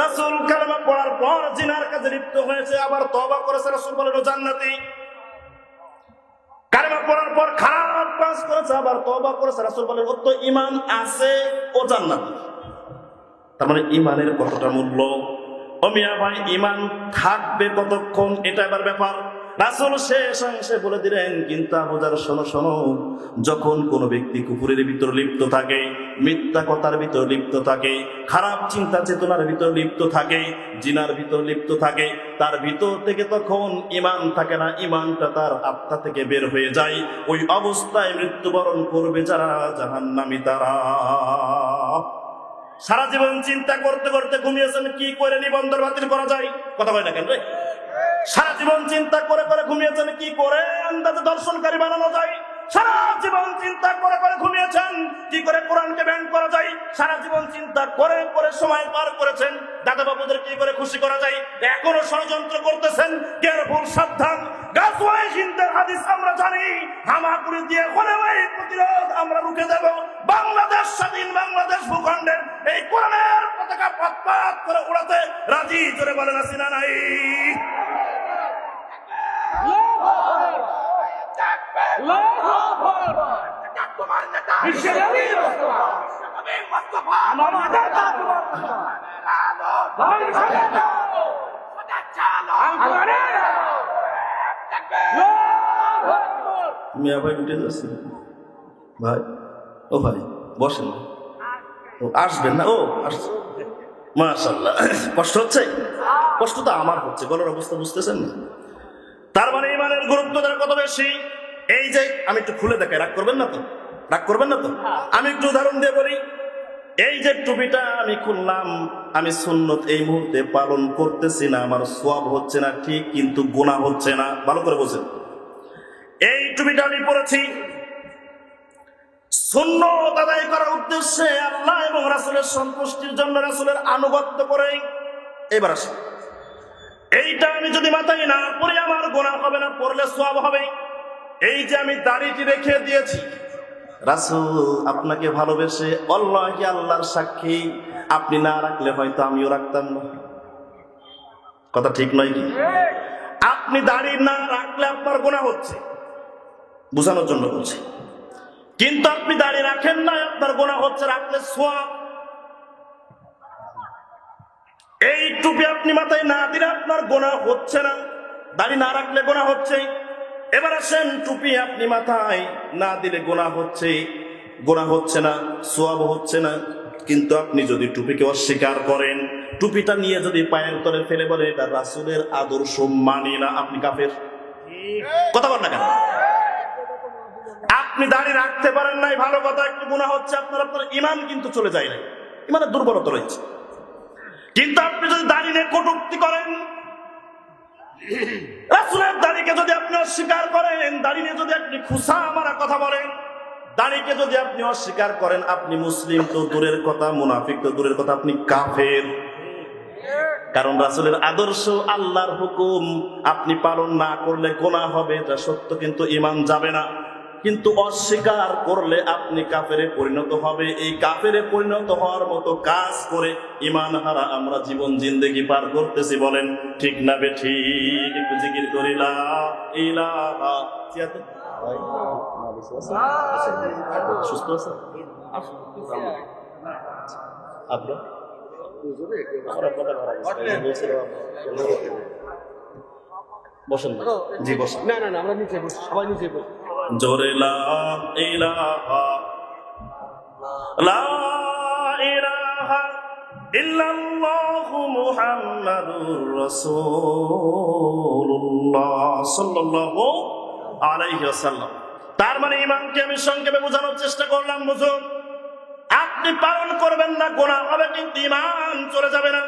রাসূল কালেমা পড়ার পর জিনার কাজে লিপ্ত হয়েছে, আবার তওবা করেছে, রাসূল বলেন ও জান্নাতি। কালেমা পড়ার পর খারাপ কাজ করেছে, আবার তওবা করেছে, রাসূল বলেন ওর তো ঈমান আছে, ও জান্নাতি। তার মানে ঈমানের কতটা মূল্য। ও মিয়া ভাই, ঈমান থাকবে কতক্ষণ এটা এবার ব্যাপার। রাসূল শেষ অংশে বলে দিলেন, কিন্তু আবুজার শোনো শোনো, যখন কোনো ব্যক্তি কুফরের ভিতর লিপ্ত থাকে, মিথ্যা কথার ভিতর লিপ্ত থাকে, খারাপ চিন্তা চেতনার ভিতর লিপ্ত থাকে, জিনার ভিতর লিপ্ত থাকে, তার ভিতর থেকে তখন ঈমান থাকে না, ঈমানটা তার আত্মা থেকে বের হয়ে যায়। ওই অবস্থায় মৃত্যুবরণ করবে যারা, জাহান্নামী তারা। সারা জীবন চিন্তা করতে করতে ঘুমিয়েছেন, কি করে নিবন্ধন বাতিল করা যায়, কথা বলে দেখেন রে। সারা জীবন চিন্তা করে করে ঘুমিয়েছেন, কি করে আন্দাজে দর্শনকারী বানানো যায়। সারা জীবন চিন্তা করে করে ঘুমিয়েছেন, কি করে কোরআনকে ব্যান করা যায়। সারা জীবন চিন্তা করে করে সময় পার করেছেন, দাদা বাবুদের কি করে খুশি করা যায়। এখনো ষড়যন্ত্র করতেছেন, কেয়ারফুল, সাবধান। গাজওয়ায়ে হিন্দের হাদিস আমরা জানি, হামাগুড়ি দিয়ে খোলাওয়াই প্রতিরোধ আমরা রুখে দেব। বাংলাদেশ স্বাধীন, বাংলাদেশ ভূখণ্ডের এই কোরআনের পতাকা পাত পাত করে উড়াতে রাজি, জোরে বলেন আছি না নাই? মিয়া ভাই উঠে যাচ্ছে ভাই, ও ভাই বসেন, আসবেন না? ও আসছে, মাশাআল্লাহ। কষ্ট হচ্ছে? কষ্ট তো আমার হচ্ছে, গলার অবস্থা বুঝতেছেন না? তার মানে ঈমানের গুরুত্ব কত বেশি। এই যে আমি একটু খুলে দেখাই, রাগ করবেন না তো? রাগ করবেন না তো? আমি একটু উদাহরণ দিয়ে বলি। এই যে টুপিটা আমি খুললাম, আমি সুন্নত এই মুহূর্তে পালন করতেছি না, আমার সওয়াব হচ্ছে না ঠিক, কিন্তু গুনাহ হচ্ছে না। ভালো করে বোঝেন, এই টুপিটা আমি পরেছি সুন্নত আদায় করার উদ্দেশ্যে, আল্লাহ এবং রাসূলের সন্তুষ্টির জন্য, রাসূলের আনুগত্য করে। এবার আসেন, এইটা আমি যদি মাথায় না পরে আমার গুনাহ হবে না, পড়লে সওয়াব হবে। এই যে আমি দাড়িটি রেখে দিয়েছি, রাসূল আপনাকে ভালোবেসে, আল্লাহকে আল্লাহর সাক্ষী, আপনি না রাখলে হয়তো আমিও রাখতাম না। কথা ঠিক নয় কি? আপনি দাড়ি না রাখলে আপনার গুনাহ হচ্ছে, বোঝানোর জন্য বলছি। কিন্তু আপনি দাড়ি রাখেন না, আপনার গুনাহ হচ্ছে, রাখলে সওয়াব। এই টুপি আপনি মাথায় না দিলে আপনার গুনাহ হচ্ছে না, দাড়ি না রাখলে গুনাহ হচ্ছে। এবার আসেন, টুপি আপনি মাথায় না দিলে গুনাহ হচ্ছে, গুনাহ হচ্ছে না, সওয়াব হচ্ছে না। কিন্তু আপনি যদি টুপিকে অস্বীকার করেন, টুপিটা নিয়ে যদি পায়ের তলে ফেলে বলে এটা রাসূলের আদর্শ মানি না, আপনি কাফের। কথা বল না কেন? আপনি দাড়ি রাখতে পারেন নাই, ভালো কথা, একটু গুনাহ হচ্ছে আপনার, আপনার ঈমান কিন্তু চলে যায় না, ঈমানের দুর্বলতা রয়েছে। কিন্তু আপনি যদি দাড়ি নিয়ে কটূক্তি করেন, রাসূলের দাড়িকে যদি আপনি অস্বীকার করেন, দাড়ি নিয়ে যদি আপনি খুসা মারা কথা বলেন, দাড়িকে যদি আপনি অস্বীকার করেন, আপনি মুসলিম তো দূরের কথা, মুনাফিক তো দূরের কথা, আপনি কাফের। কারণ রাসূলের আদর্শ, আল্লাহর হুকুম আপনি পালন না করলে গুনাহ হবে, এটা সত্য, কিন্তু ঈমান যাবে না। কিন্তু অস্বীকার করলে আপনি কাফেরে পরিণত হবে। এই কাফেরে পরিণত হওয়ার মতো কাজ করে ঈমান হারা আমরা জীবন জিন্দেগি পার করতেছি, বলেন ঠিক না বেঠিক? একটু জিকির করি লা ইলাহা। সুস্থ আছে আপনি? বসেন জি, বসেন। না না না, আমরা নিচে বসি, সবাই নিচে বসি। জোরে লা ইলাহা, লা ইলাহা ইল্লাল্লাহু মুহাম্মাদুর রাসূলুল্লাহ সাল্লাল্লাহু আলাইহি ওয়াসাল্লাম। তার মানে ঈমানকে আমি সংক্ষেপে বোঝানোর চেষ্টা করলাম। বুঝুন, আপনি পালন করবেন না, গুনাহ হবে, কিন্তু ঈমান চলে যাবে না।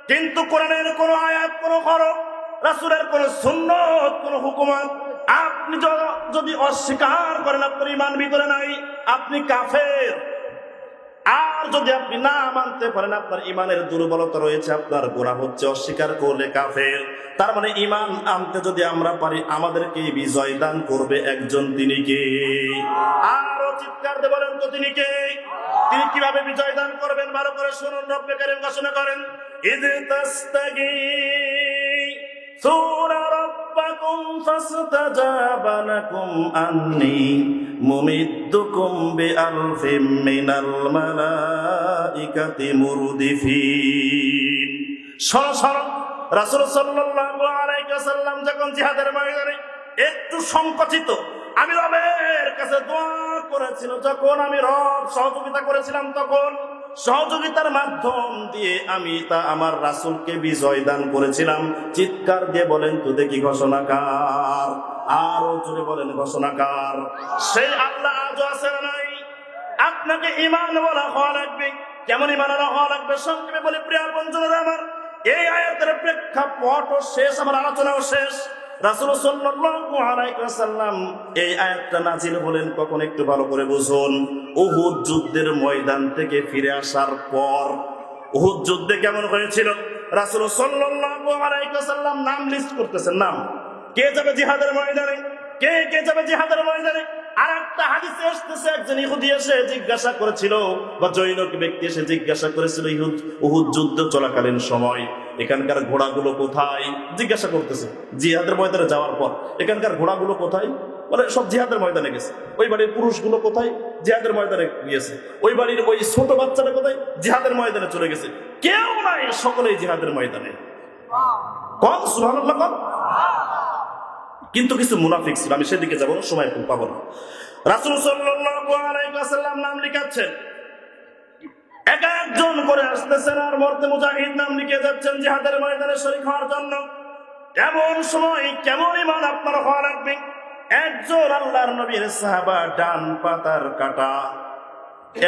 কিন্তু কোরআনের কোন আয়াত, কোন হরফ, রাসূলের কোন সুন্নাত, কোন হুকুমত আপনি যদি অস্বীকার করেন, আপনার ঈমান ভিতরে নাই, আপনি কাফের। আর যদি আপনি না মানতে পারেন, আপনার ঈমানের দুর্বলতা রয়েছে, আপনার গুনাহ হচ্ছে, অস্বীকার করলে কাফের। তার মানে ঈমান আনতে যদি আমরা পারি, আমাদেরকে বিজয় দান করবে একজন, তিনি কে? আরো চিৎকার দিয়ে বলেন তো, তিনি কে? তিনি কিভাবে বিজয় দান করবেন? ভালো করে শুনুন, রব্বে কারীম ঘোষণা করেন, ইয তাস্তাগীসুনা ربكم فاستجاب لكم أني ممدكم بألف من الملائكة مردفين সরাসরি রাসূল সাল্লাল্লাহু আলাইহি ওয়াসাল্লাম যখন জিহাদের ময়দানে একটু সংকুচিত, আমি রবের কাছে দোয়া করেছিল, যখন আমি রব সহযোগিতা করেছিলাম, তখন সহযোগিতার মাধ্যম দিয়ে আমি আমার রাসূলকে বিজয় দান করেছিলাম। চিৎকার দিয়ে বলেন তো দেখি ঘোষণাকার, আরো জোরে বলেন ঘোষণাকার। সেই আল্লাহ আজও আছে না নাই? আপনাকে ঈমান ওয়ালা হওয়া লাগবে। কেমন ঈমান ওয়ালা হওয়া লাগবে সংক্ষেপে বলি প্রিয় বন্ধুরা আমার, এই আয়াতের প্রেক্ষাপটও শেষ, আমার আলোচনাও শেষ। রাসূল সাল্লাল্লাহু আলাইহি ওয়াসাল্লাম এই আয়াতটা নাযিল হলেন কখন একটু ভালো করে বুঝুন। উহুদ যুদ্ধের ময়দান থেকে ফিরে আসার পর। উহুদ যুদ্ধে কেমন হয়েছিল? রাসূল সাল্লাল্লাহু আলাইহি ওয়াসাল্লাম নাম লিস্ট করতেছেন, নাম কে যাবে জিহাদের ময়দানে, কে কে যাবে জিহাদের ময়দানে। আর একটা হাদিসে আসতেছে একজন ইহুদি এসে জিজ্ঞাসা করেছিল, বা জৈনক ব্যক্তি এসে জিজ্ঞাসা করেছিল উহুদ যুদ্ধ চলাকালীন সময় এখানকার ঘোড়াগুলো কোথায়, জিজ্ঞাসা করতেছে জিহাদের ময়দানে যাওয়ার পর এখানকার ঘোড়াগুলো কোথায়, বলে সব জিহাদের ময়দানে গেছে। ওই বাড়ির পুরুষগুলো কোথায়, জিহাদের ময়দানে গিয়েছে। ওই বাড়ির ওই ছোট বাচ্চাটা কোথায়, জিহাদের ময়দানে চলে গেছে। কেউ নাই, সকলেই জিহাদের ময়দানে। কম সুবহানাল্লাহ কম। কিন্তু কিছু মুনাফিক ছিল, আমি সেদিকে যাবো, সময় পাবো না। রাসূল সাল্লাল্লাহু আলাইহি ওয়াসাল্লাম নাম লিখাচ্ছেন, এক একজন করে আসতেছেন আর মরতে মুজাহিদ নাম লিখে যাচ্ছেন জিহাদের ময়দানে শরীক হওয়ার জন্য। এমন সময় কেমন ঈমান আপনার হওয়া লাগবে? একজন আল্লাহর নবীর সাহাবা, ডান পাতার কাটা,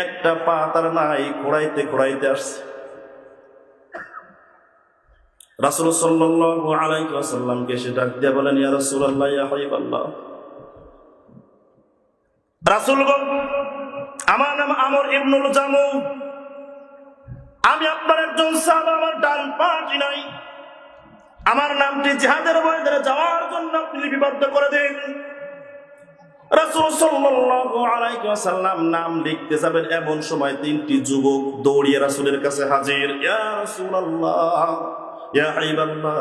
একটা পা তার নাই, খোঁড়াইতে খোঁড়াইতে আসছে। রাসূল সাল্লাল্লাহু আলাইহি ওয়াসাল্লামকে এসে ডাক দিয়ে বলেন, ইয়া রাসূলুল্লাহ, ইয়া হাবিবাল্লাহ, রাসূলগণ, আমার নাম আমর ইবনুল জামু, আমি আপনার একজন সাহাবা, আমার ডান পাটি নাই, আমার নামটি জিহাদের ময়দানে যাওয়ার জন্য আপনি লিপিবদ্ধ করে দিন। রাসূল সাল্লাল্লাহু আলাইহি ওয়াসাল্লাম নাম লিখতে যাবেন, এমন সময় তিনটি যুবক দৌড়িয়ে রাসূলের কাছে হাজির। ইয়া রাসূলুল্লাহ, ইয়া হাবিবাল্লাহ,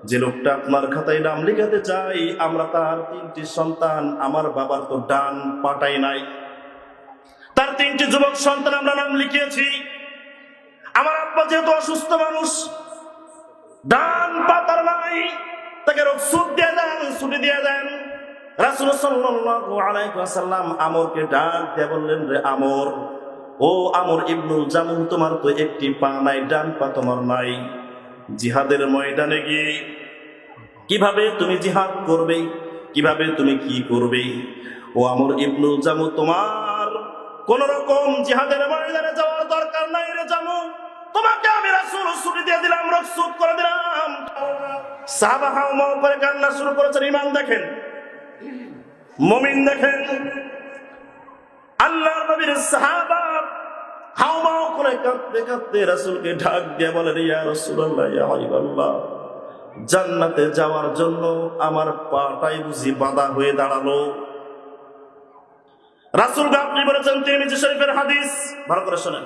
যে লোকটা আপনার খাতায় নাম লিখাতে চাই, আমরা তার তিনটি সন্তান, আমার বাবার তো ডান পাটাই নাই, তার তিনটি যুবক সন্তান আমরা নাম লিখিয়েছি। আমার আব্বা যেহেতু অসুস্থ মানুষ, ডান পাতার নাই, তাকে রুখসুত দিয়ে দেন, ছুটি দিয়ে দেন। রাসূল সাল্লাল্লাহু আলাইহি ওয়াসাল্লাম আমরকে ডাক দিয়ে বললেন, রে আমর, ও আমর ইবনুল জামু, তোমার তো একটি পা নাই, ডান পা তোমার নাই, জিহাদের ময়দানে গিয়ে কিভাবে তুমি জিহাদ করবে, কিভাবে তুমি কি করবে? ও আমর ইবনুল জামু, তোমার কোন রকম জিহাদের ময়দানে যাওয়ার দরকার নাই রে জামু, তোমাকে আমি রাসূল ছুটি দিয়ে দিলাম, রুখসুত করে দিলাম। সাহাবা হাওমাও করে কান্না শুরু করেছেন। ঈমান দেখেন, মুমিন দেখেন, আল্লাহর নবীর সাহাবা হাওমাও করে কাঁদতে কাঁদতে রাসূলকে ডাক দিয়ে বলেন, ইয়া রাসূলুল্লাহ, ইয়া হাবিবাল্লাহ, জান্নাতে যাওয়ার জন্য আমার পাটাই বুঝি বাধা হয়ে দাঁড়ালো। রাসূল আপনি বলেছেন, তিরমিজি শরীফের হাদিস, ভালো করে শুনেন,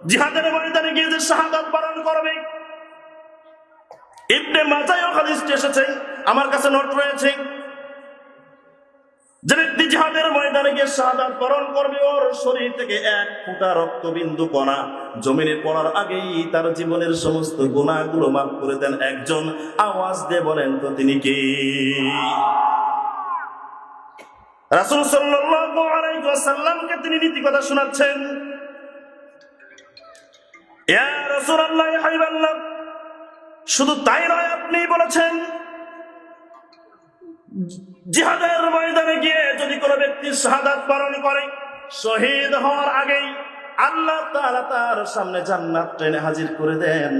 জিহাদের ময়দানে গিয়ে যে শাহাদাত বরণ করবে, ইবনে মাজাহ হাদিসটি এসেছে, আমার কাছে নোট রয়েছে, যে ব্যক্তি জিহাদের ময়দানে গিয়ে শাহাদাত বরণ করবে, ওর শরীর থেকে এক ফোঁটা রক্তবিন্দু কণা জমিনে পড়ার আগেই তার জীবনের সমস্ত গুনাহগুলো মাফ করে দেন একজন। আওয়াজ দিয়ে বলেন তো তিনি কে? রাসূল সাল্লাল্লাহু আলাইহি ওয়াসাল্লামকে তিনি নীতি কথা শোনাচ্ছেন। ইয়া রাসূলুল্লাহ, ইয়া হাবিবাল্লাহ, শুধু তাই নয়, আপনি বলেছেন জিহাদের ময়দানে গিয়ে যদি কোনো ব্যক্তি শাহাদাত বরণ করে, শহীদ হওয়ার আগেই আল্লাহ তাআলা তার সামনে জান্নাত টেনে হাজির করে দেন।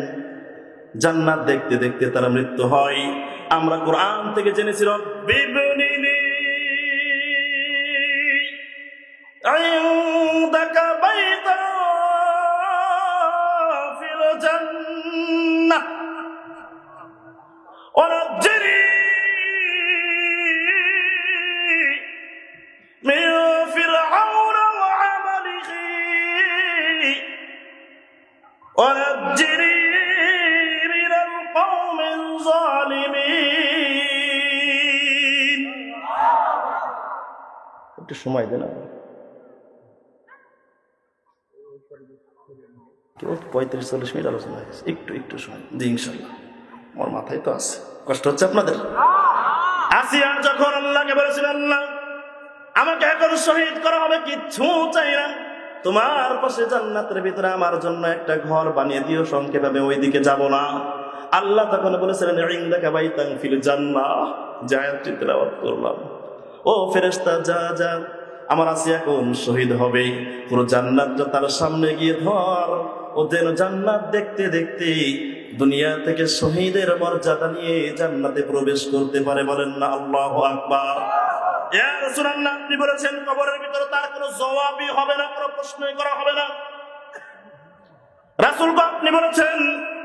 জান্নাত দেখতে দেখতে তার মৃত্যু হয়। আমরা কোরআন থেকে জেনেছি, রব্বিবনিলি ইনদাকা বাইতান ফিল জান্নাহ ওয়া নাজ্জিনি من فرعون وعمله ونجني من القوم الظالمين একটু সময় দেন, কেউ 35-40 মিনিট আলোচনা হয়েছে, একটু একটু সময় জি ইনশাল্লাহ। আমার মাথায় তো আছে, কষ্ট হচ্ছে আপনাদের। আসিয়া যখন আল্লাহকে বলেছিল, আল্লাহ আমাকে এখন শহীদ করা হবে, কিচ্ছু চাই না, তোমার পাশে জান্নাতের ভিতরে আমার জন্য একটা ঘর বানিয়ে দিও, সংক্ষেপে আমি ওইদিকে যাব না। আল্লাহ তখন বলেছিলেন, ইনদাকা বাইতান ফিল জান্নাহ, জায়াতটি তেলাওয়াত করলাম, ও ফেরেশতা যা যা, আমার আসিয়া এখন শহীদ হবে, পুরো জান্নাতটা তার সামনে গিয়ে ধর, ও যেন জান্নাত দেখতে দেখতে দুনিয়া থেকে শহীদের মর্যাদা নিয়ে জান্নাতে প্রবেশ করতে পারে। বলেন না আল্লাহু আকবার। ইয়া রাসূলুল্লাহ, আপনি বলেছেন কবরের ভিতরে তার কোনো জবাবই হবে না, কোনো প্রশ্নই করা হবে না। রাসূল আপনি বলেছেন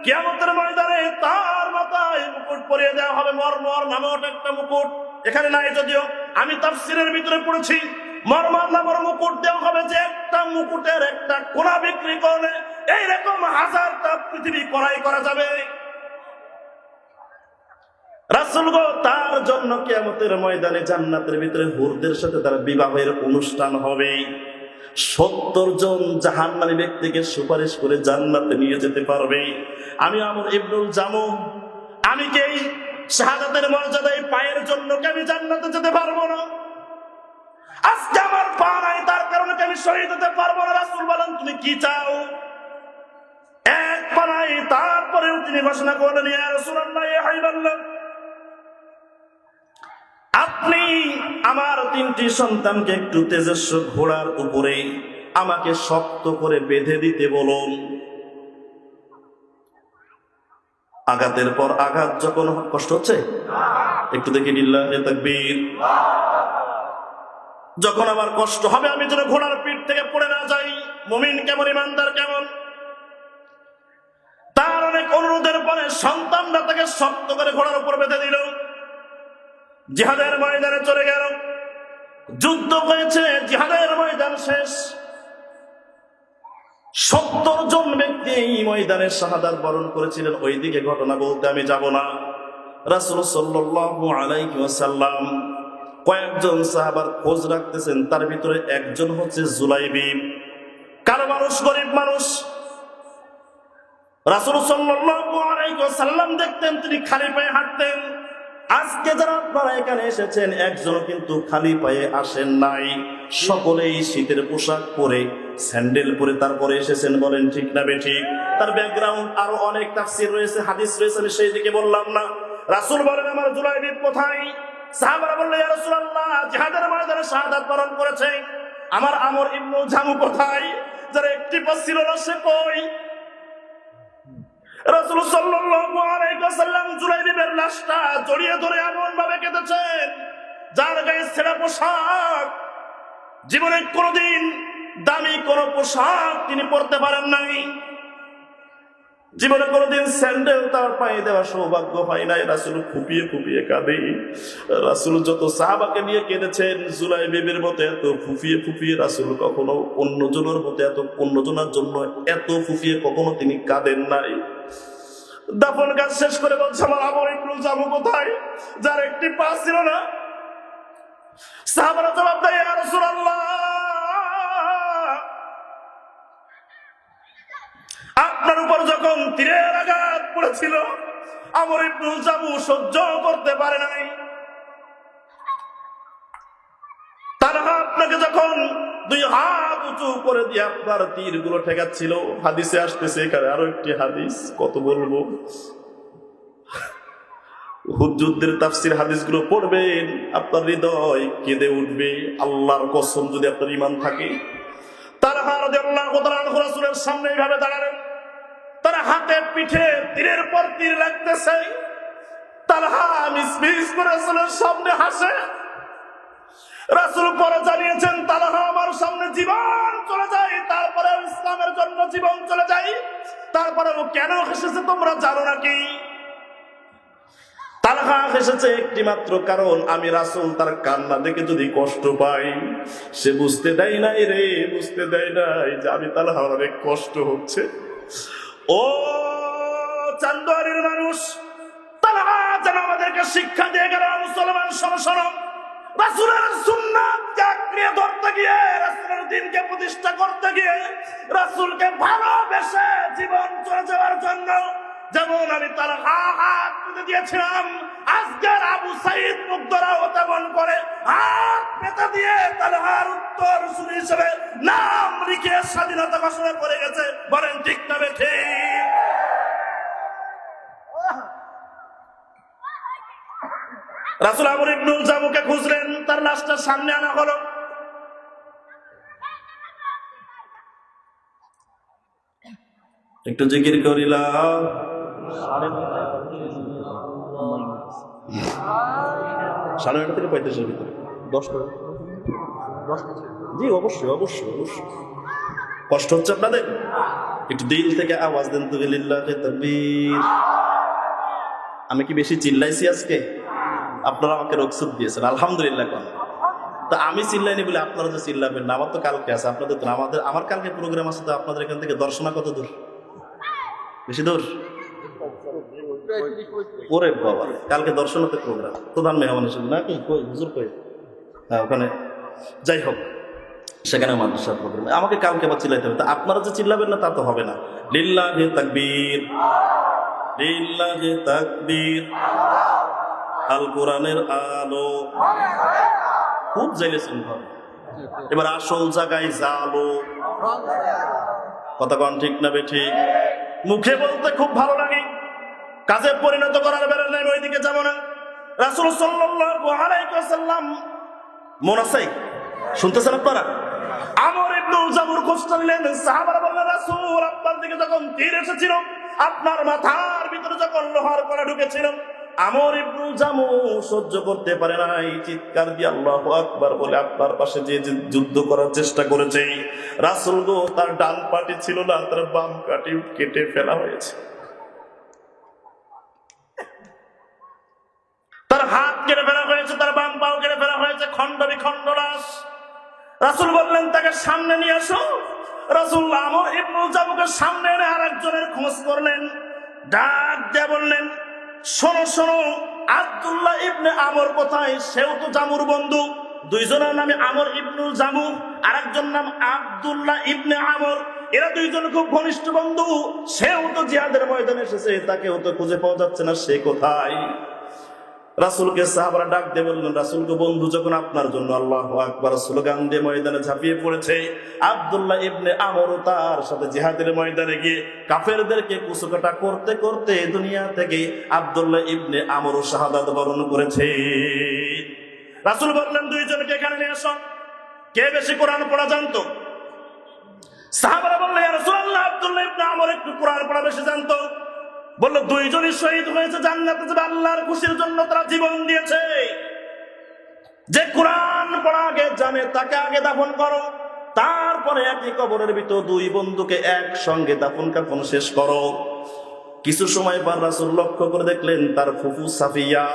কিয়ামতের ময়দানে তার মাথায় মুকুট পরিয়ে দেওয়া হবে, মরমর নামক একটা মুকুট, এখানে নাই যদিও, আমি তাফসীরের ভিতরে পড়েছি, মরমর নামের মুকুট দেওয়া হবে, যে একটা মুকুটের একটা কোনা বিক্রি করলে এইরকম হাজারটা পৃথিবী ক্রয় করা যাবে। রাসূল গো, তার জন্য কিয়ামতের ময়দানে জান্নাতের ভিতরে হুরদের সাথে তার বিবাহের অনুষ্ঠান হবে। 70 জন জাহান্নামী ব্যক্তিকে সুপারিশ করে জান্নাতে নিয়ে যেতে পারবে। আমি আমর ইবনুল জামু, আমি কি এই শাহাদাতের মর্যাদায় পায়ের জন্য কি আমি জান্নাতে যেতে পারবো না? আজকে আমার পা নাই, তার কারণে কি আমি শহীদ হতে পারবো না? রাসূল বলেন, তুমি কি চাও? এক পা নাই, তারপরেও তিনি ঘোষণা করলেন, ইয়া রাসূলুল্লাহ, ইয়া হাবিবাল্লাহ, আপনি আমার 3টি সন্তানকে একটু তেজস্ব ঘোড়ার উপরে আমাকে শক্ত করে বেঁধে দিতে বলুন। আঘাতের পর আঘাত যখন কষ্ট হচ্ছে, একটু দেখি লিল্লাহি তাকবীর, যখন আমার কষ্ট হবে আমি যেন ঘোড়ার পিঠ থেকে পড়ে না যাই। মুমিন কেমন, ইমানদার কেমন, তার অনেক অনুরোধের পরে সন্তানরা তাকে শক্ত করে ঘোড়ার উপর বেঁধে দিল। জিহাদের ময়দানে চলে গেল, যুদ্ধ হয়েছে, জিহাদের ময়দান শেষ, 70 জন ব্যক্তি এই ময়দানে শাহাদাত বরণ করেছিলেন। ওইদিকে ঘটনা বলতে আমি যাব না। রাসূল সাল্লাল্লাহু আলাইহি ওয়াসাল্লাম কয়েকজন সাহাবার খোঁজ রাখতেছেন, তার ভিতরে একজন হচ্ছে জুলাইবি, কারো মানুষ, গরিব মানুষ। রাসূল সাল্লাল্লাহু আলাইহি ওয়াসাল্লাম দেখতেন তিনি খালি পায়ে হাঁটতেন। আজকে যারা আপনারা এখানে এসেছেন, একজনও কিন্তু খালি পায়ে আসেন নাই, সকলেই শীতের পোশাক পরে, স্যান্ডেল পরে তারপরে এসেছেন। বলেন ঠিক না বেঠিক? তার ব্যাকগ্রাউন্ড আরো অনেক তাফসীর রয়েছে, হাদিস রয়েছে, আমি সেই দিকে বললাম না। রাসূল বলেন, আমার জুলাইবি কোথায়? সাহাবারা বললেন, ইয়া রাসূলুল্লাহ, জিহাদের ময়দানে শাহাদাত বরণ করেছে। আমার আমর ইবনুল জামু কোথায়? যার একটি পা ছিল না, সে কই? রাসূল সাল্লাল্লাহু আলাইহি ওয়াসাল্লাম জুলাইবিবের লাশটা জড়িয়ে ধরে এমন ভাবে কেঁদেছেন, যার গায়ে ছেঁড়া পোশাক, জীবনে কোনোদিন দামি কোনো পোশাক তিনি পরতে পারেন নাই, জীবনে কোনোদিন স্যান্ডেল তার পায়ে দেওয়া সৌভাগ্য হয় নাই। রাসূল ফুপিয়ে ফুপিয়ে কাঁদে। রাসূল যত সাহাবাকে নিয়ে কেঁদেছেন, জুলাইবিবের মতো এত ফুপিয়ে ফুপিয়ে রাসূল কখনো অন্যজনের মতো অন্যজনের জন্য এত ফুপিয়ে কখনো তিনি কাঁদেন নাই। দাফন কাজ শেষ করে বলছে, আমার আমর ইবনুল জামু কোথায়? যার একটি পা ছিল না। সাহাবারা জবাব দেয়, ইয়া রাসূলুল্লাহ, আপনার উপর যখন তীরের আঘাত পড়েছিল, আমর ইবনুল জামু সহ্য করতে পারে নাই। তার আপনাকে যখন 2 হাত উঁচু করে দিয়ে আপনার তীরগুলো ঠেকাচ্ছিল, হাদিসে আসতেছে, এখানে আরো একটি হাদিস, কত বলবো, উহুদ যুদ্ধের তাফসীর হাদিসগুলো পড়বেন, আপনার হৃদয় কেঁদে উঠবে। আল্লাহর কসম, যদি আপনার ঈমান থাকে। তালহা রাদিয়াল্লাহু তাআলা আনহু রাসূলের সামনে এইভাবে দাঁড়ালেন, তার হাতে পিঠে তীরের পর তীর লাগতেছে। তালহা মিসমিস করে রাসূলের সামনে হাসে। রাসূল পরে জানিয়েছেন, তালহা আমার সামনে জীবন চলে যায়, তারপরে ইসলামের জন্য জীবন চলে যায়, তারপরে ও কেন হেসেছে তোমরা জানো নাকি? তালহা হেসেছে একটি মাত্র কারণ, আমি রাসূল তার কান্না দেখে যদি কষ্ট পাই, সে বুঝতে দেয় নাই রে, বুঝতে দেয় নাই যে আমি তালহার অনেক কষ্ট হচ্ছে। ও চান্দোয়ারির মানুষ, তালহা যেন আমাদেরকে শিক্ষা দিয়ে গেল, মুসলমান শোনো, রাসূলের সুন্নাতকে আঁকড়ে ধরতে গিয়ে, রাসূলের দ্বীনকে প্রতিষ্ঠা করতে গিয়ে, রাসূলকে ভালোবেসে জীবন চলে যাওয়ার জন্য যেমন আমি তার হাত পেতে দিয়েছিলাম, আজকের আবু সাঈদ মুগ্ধরাও তেমন করে হাত পেতে দিয়ে তালহার উত্তর শুরু হিসেবে নাম লিখে স্বাধীনতা ঘোষণা করে গেছে। বলেন ঠিক না বেঠিক? রাসূল আমর ইবনুল জামুকে খুঁজলেন, তার লাশটা সামনে আনা হলো। একটু জিকির করিলাম। সাড়ে 9টা থেকে 35-এর ভিতরে 10টা। জি অবশ্যই অবশ্যই অবশ্যই। কষ্ট হচ্ছে আপনাদের? একটু দিল থেকে আওয়াজ দেন তো, লিল্লাহি তাকবীর। আমি কি বেশি চিল্লাইছি আজকে? আপনারা আমাকে রকসুদ দিয়েছেন, আলহামদুলিল্লাহ। কোন তা আমি চিল্লাইনি বলে আপনারা যে চিল্লাবেন না? আমার তো কালকে আছে, আপনাদের তো আমার কালকে প্রোগ্রাম আছে। তো আপনাদের এখান থেকে দর্শনা কত দূর? বেশি দূর? ওরে বাবা, কালকে দর্শনাতে প্রোগ্রাম, প্রধান মেহমান হিসেবে নাকি? কই হুজুর কই? হ্যাঁ ওখানে। যাই হোক, সেখানে মাদ্রাসার প্রোগ্রাম। আমাকে কালকে আবার চিল্লাইতে হবে। তা আপনারা যে চিল্লাবেন না তা তো হবে না। লিল্লাহি তাকবীর, লিল্লাহি তাকবীর। আল কোরআনের আলো খুব জ্বালিয়েছেন ঘরে, এবার আসল জায়গায় জালো। কথা কন ঠিক না বেঠিক? মুখে বলতে খুব ভালো লাগে, কাজে পরিণত করার বেলা নেই, ওইদিকে যাব না। রাসূল সাল্লাল্লাহু আলাইহি ওয়াসাল্লাম, মন আছে? শুনতেছেন আপনারা? আমর ইবনুল জামুর খোঁজটা নিলেন। সাহাবারা বললেন, রাসূল আপনার দিকে যখন তীর এসেছিল, আপনার মাথার ভিতরে যখন লোহার কড়া ঢুকেছিল, আমর ইবনুল জামু সহ্য করতে পারে নাই, চিৎকার দিয়ে আল্লাহু আকবার বলে আপনার পাশে যে যুদ্ধ করার চেষ্টা করেছে, রাসূল গো তার ডান পাটি ছিল না, তার বাম পাটি কেটে ফেলা হয়েছে। তার হাত কেটে ফেলা হয়েছে, তার বাম পাও কেটে ফেলা হয়েছে, খণ্ড বিখণ্ড লাশ। রাসূল বললেন তাকে সামনে নিয়ে আসো। রাসূল আমর ইবনুল জামুকে সামনে এনে আরেকজনের খোঁজ করলেন, ডাক দিয়ে বললেন, শোনো শোনো, আব্দুল্লাহ ইবনে আমর কোথায়? সেও তো জামুর বন্ধু। দুইজনের নামে আমর ইবনুল জামু, আরেকজন নাম আব্দুল্লাহ ইবনে আমর। এরা দুইজন খুব ঘনিষ্ঠ বন্ধু। সেও তো জিহাদের ময়দানে এসেছে, তাকেও তো খুঁজে পাওয়া যাচ্ছে না, সে কোথায়? রাসূলকে সাহাবারা ডাক দিয়ে বললেন, রাসূলকে বন্ধু যখন আপনার জন্য আল্লাহু আকবার স্লোগান দিয়ে ময়দানে ঝাঁপিয়ে পড়েছে, আব্দুল্লাহ ইবনে আমর তার সাথে জিহাদের ময়দানে গিয়ে কাফেরদেরকে কুচকাটা করতে করতে দুনিয়া থেকে আব্দুল্লাহ ইবনে আমর শাহাদাত বরণ করেছে। রাসূল বললেন, দুইজনকে এখানে নিয়ে আসো। কে বেশি কোরআন পড়া জানতো? সাহাবারা বললেন, ইয়া রাসূলুল্লাহ, আব্দুল্লাহ ইবনে আমর একটু কোরআন পড়া বেশি জানতো। বলল, দুইজনই শহীদ হয়েছে, জান্নাতে যাবে, আল্লাহর খুশির জন্য তারা জীবন দিয়েছে। যে কোরআন পড়া আগে জানে তাকে আগে দাফন করো, তারপরে একই কবরের ভিতর দুই বন্ধুকে একসঙ্গে দাফন কাফন শেষ করো। কিছু সময় পর রাসূল লক্ষ্য করে দেখলেন তার ফুফু সাফিয়া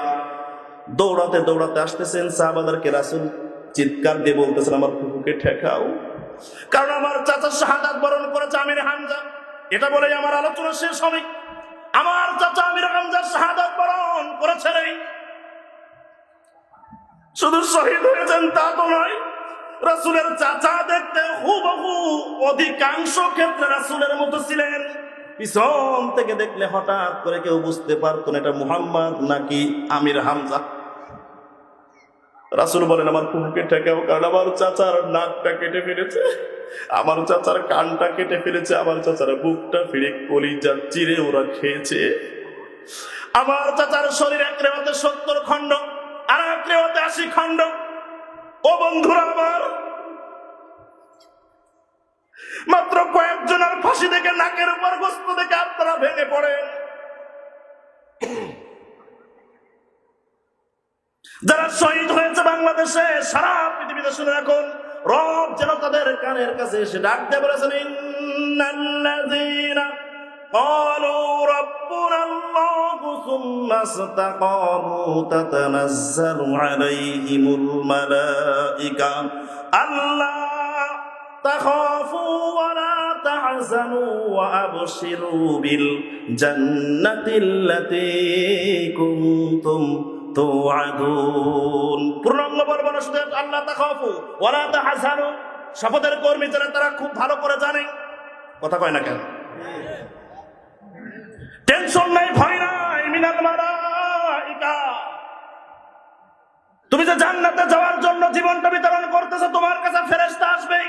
দৌড়াতে দৌড়াতে আসতেছেন। সাহাবাদেরকে রাসূল চিৎকার দিয়ে বলতেছেন, আমার ফুফুকে ঠেকাও, কারণ আমার চাচা শাহাদাত বরণ করেছে, আমির হামজা। এটা বলেই আমার আলোচনা শেষ হবে। আমার চাচা আমির হামজা শাহাদাত বরণ করেছে। শুধু শহীদ হয়েছেন তা তো নয়, রাসূলের চাচা দেখতে হুবহু অধিকাংশ ক্ষেত্রে রাসূলের মতো ছিলেন। পিছন থেকে দেখলে হঠাৎ করে কেউ বুঝতে পারতো না এটা মুহাম্মদ নাকি আমির হামজা। রাসূল বলেন, আমার ফুফুকে ঠেকাও, কারণ আমার চাচার নাকটা কেটে ফেলেছে, আমার চাচার কানটা কেটে ফেলেছে, আমার চাচার বুকটা ফিরে কলিজা চিরে ওরা খেয়েছে। আমার চাচার শরীর এক রেওয়াতে 70 খণ্ড, আর এক রেওয়াতে 80 খণ্ড। ও বন্ধুরা আমার, মাত্র কয়েকজনের ফাঁসি দেখে, নাকের উপর গোস্ত দেখে আপনারা ভেঙে পড়েন। যারা শহীদ হয়েছে বাংলাদেশে, সারা পৃথিবীতে শুনে রাখুন, রব যেন তাদের কানের কাছে এসে ডাক দিয়ে বলেছেন, ইন্নাল্লাযীনা ক্বালু রাব্বুনাল্লাহু সুম্মা ইসতাকামু তাতানাজ্জালু আলাইহিমুল মালায়েকা আল্লা তাখাফু ওয়া লা তাহজানু ওয়া আবশিরু বিল জান্নাতিল্লাতী কুনতুম তুআদুন। পূর্ণাঙ্গ বলবো না শুধু আল্লাহ তাখাফু ওয়ালা তাহজানু। শপথের কর্মী যারা তারা খুব ভালো করে জানে, কথা কয় না কেন? টেনশন নাই, ভয় নাই, মিনাল মালাইকা। তুমি যে জান্নাতে যাওয়ার জন্য জীবনটা বিতরণ করতেছো, তোমার কাছে ফেরেশতা আসবে,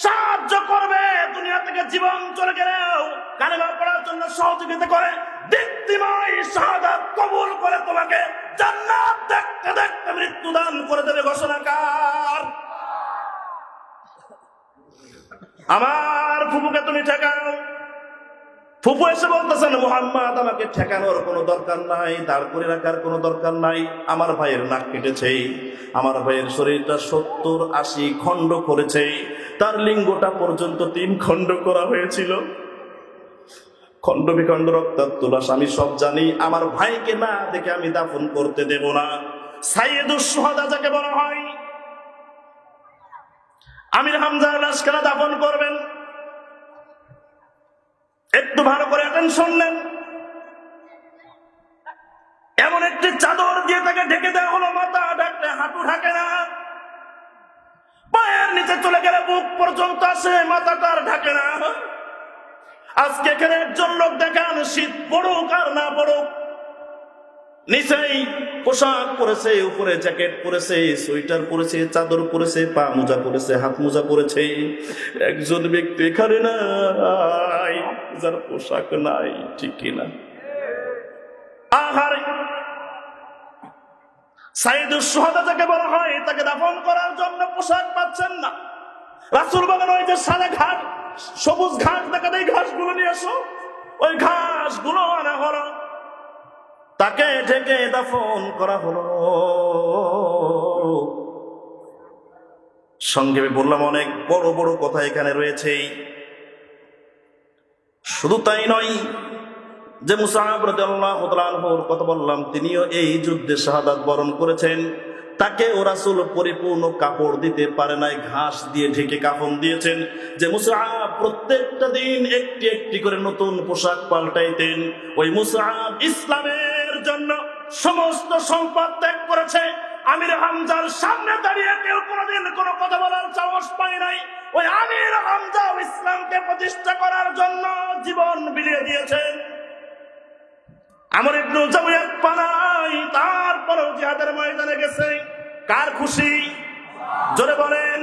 সাহায্য করবে। দুনিয়া থেকে জীবন চলে গেলেও কালেমা পড়ার জন্য সহযোগিতা করে, দীপ্তিময় শাহাদাত কবুল করে তোমাকে জান্নাত দেখতে দেখতে মৃত্যু দান করে দেবে। ঘোষণাকার আমার ফুপুকে তুমি ঠেকাও। ফুপু এসে বলতেছেন, মুহাম্মদ আমাকে ঠেকানোর কোনো দরকার নাই, দাঁড় করে রাখার কোনো দরকার নাই। আমার ভাইয়ের নাক কেটেছে, আমার ভাইয়ের শরীরটা 70-80 খণ্ড করেছে, তার লিঙ্গটা পর্যন্ত 3 খণ্ড করা হয়েছিল। খণ্ড বিখণ্ড রক্তাক্ত লাশ আমি সব জানি। আমার ভাইকে না দেখে আমি দাফন করতে দেব না। সাইয়্যিদুশ শুহাদা যাকে বলা হয়, আমির হামজার লাশ কেন দাফন করবেন? একটু ভালো করে অ্যাটেনশন নেন। এমন একটি চাদর দিয়ে তাকে ঢেকে দেওয়া হলো, মাথা ঢাকলে হাঁটু ঢাকে না, পায়ের নিচে চলে গেলে বুক পর্যন্ত আসে, মাথাটার ঢাকে না। আজকে এখানে একজন লোক দেখান, শীত পড়ুক আর না পড়ুক, নিচেই পোশাক পরেছে, উপরে জ্যাকেট পরেছে, সোয়েটার পরেছে, চাদর পরেছে, পা মোজা পরেছে, হাত মোজা পরেছে। একজন ব্যক্তি এখানে নাই যার পোশাক নাই, ঠিক কিনা? আহারে, সাইয়্যিদুশ শুহাদা যাকে বলা হয়, তাকে দাফন করার জন্য পোশাক পাচ্ছেন না। রাসূল বলেন, ওই যে সাদা ঘাস, সবুজ ঘাস দেখা দেয়, ঘাসগুলো নিয়ে আসো। ওই ঘাসগুলো আনা হলো, তাকে ঢেকে দাফন করা হলো। সংক্ষেপে বললাম, অনেক বড় বড় কথা এখানে রয়েছে। শুধু তাই নয়, যে মুসআব রাদিয়াল্লাহু তাআলা আনহুর কথা বললাম, তিনিও এই যুদ্ধে শাহাদাত বরণ করেছেন। তাকে ও রাসূল পরিপূর্ণ কাপড় দিতে পারে নাই, ঘাস দিয়ে ঢেকে কাফন দিয়েছেন। যে মুসআব প্রত্যেকটা দিন একটি একটি করে নতুন পোশাক পাল্টাইতেন, ওই মুসআব ইসলামের জন্য সমস্ত সম্পদ ত্যাগ করেছে। আমির হামজার সামনে দাঁড়িয়ে কেউ কোনোদিন কোনো কথা বলার সাহস পায় নাই। ওই আমির হামজা ইসলামকে প্রতিষ্ঠা করার জন্য জীবন বিলিয়ে দিয়েছেন। আমর ইবনে জামুয়াত পানাই, তারপরেও জিহাদের ময়দানে গেছে। কার খুশি? জোরে বলেন।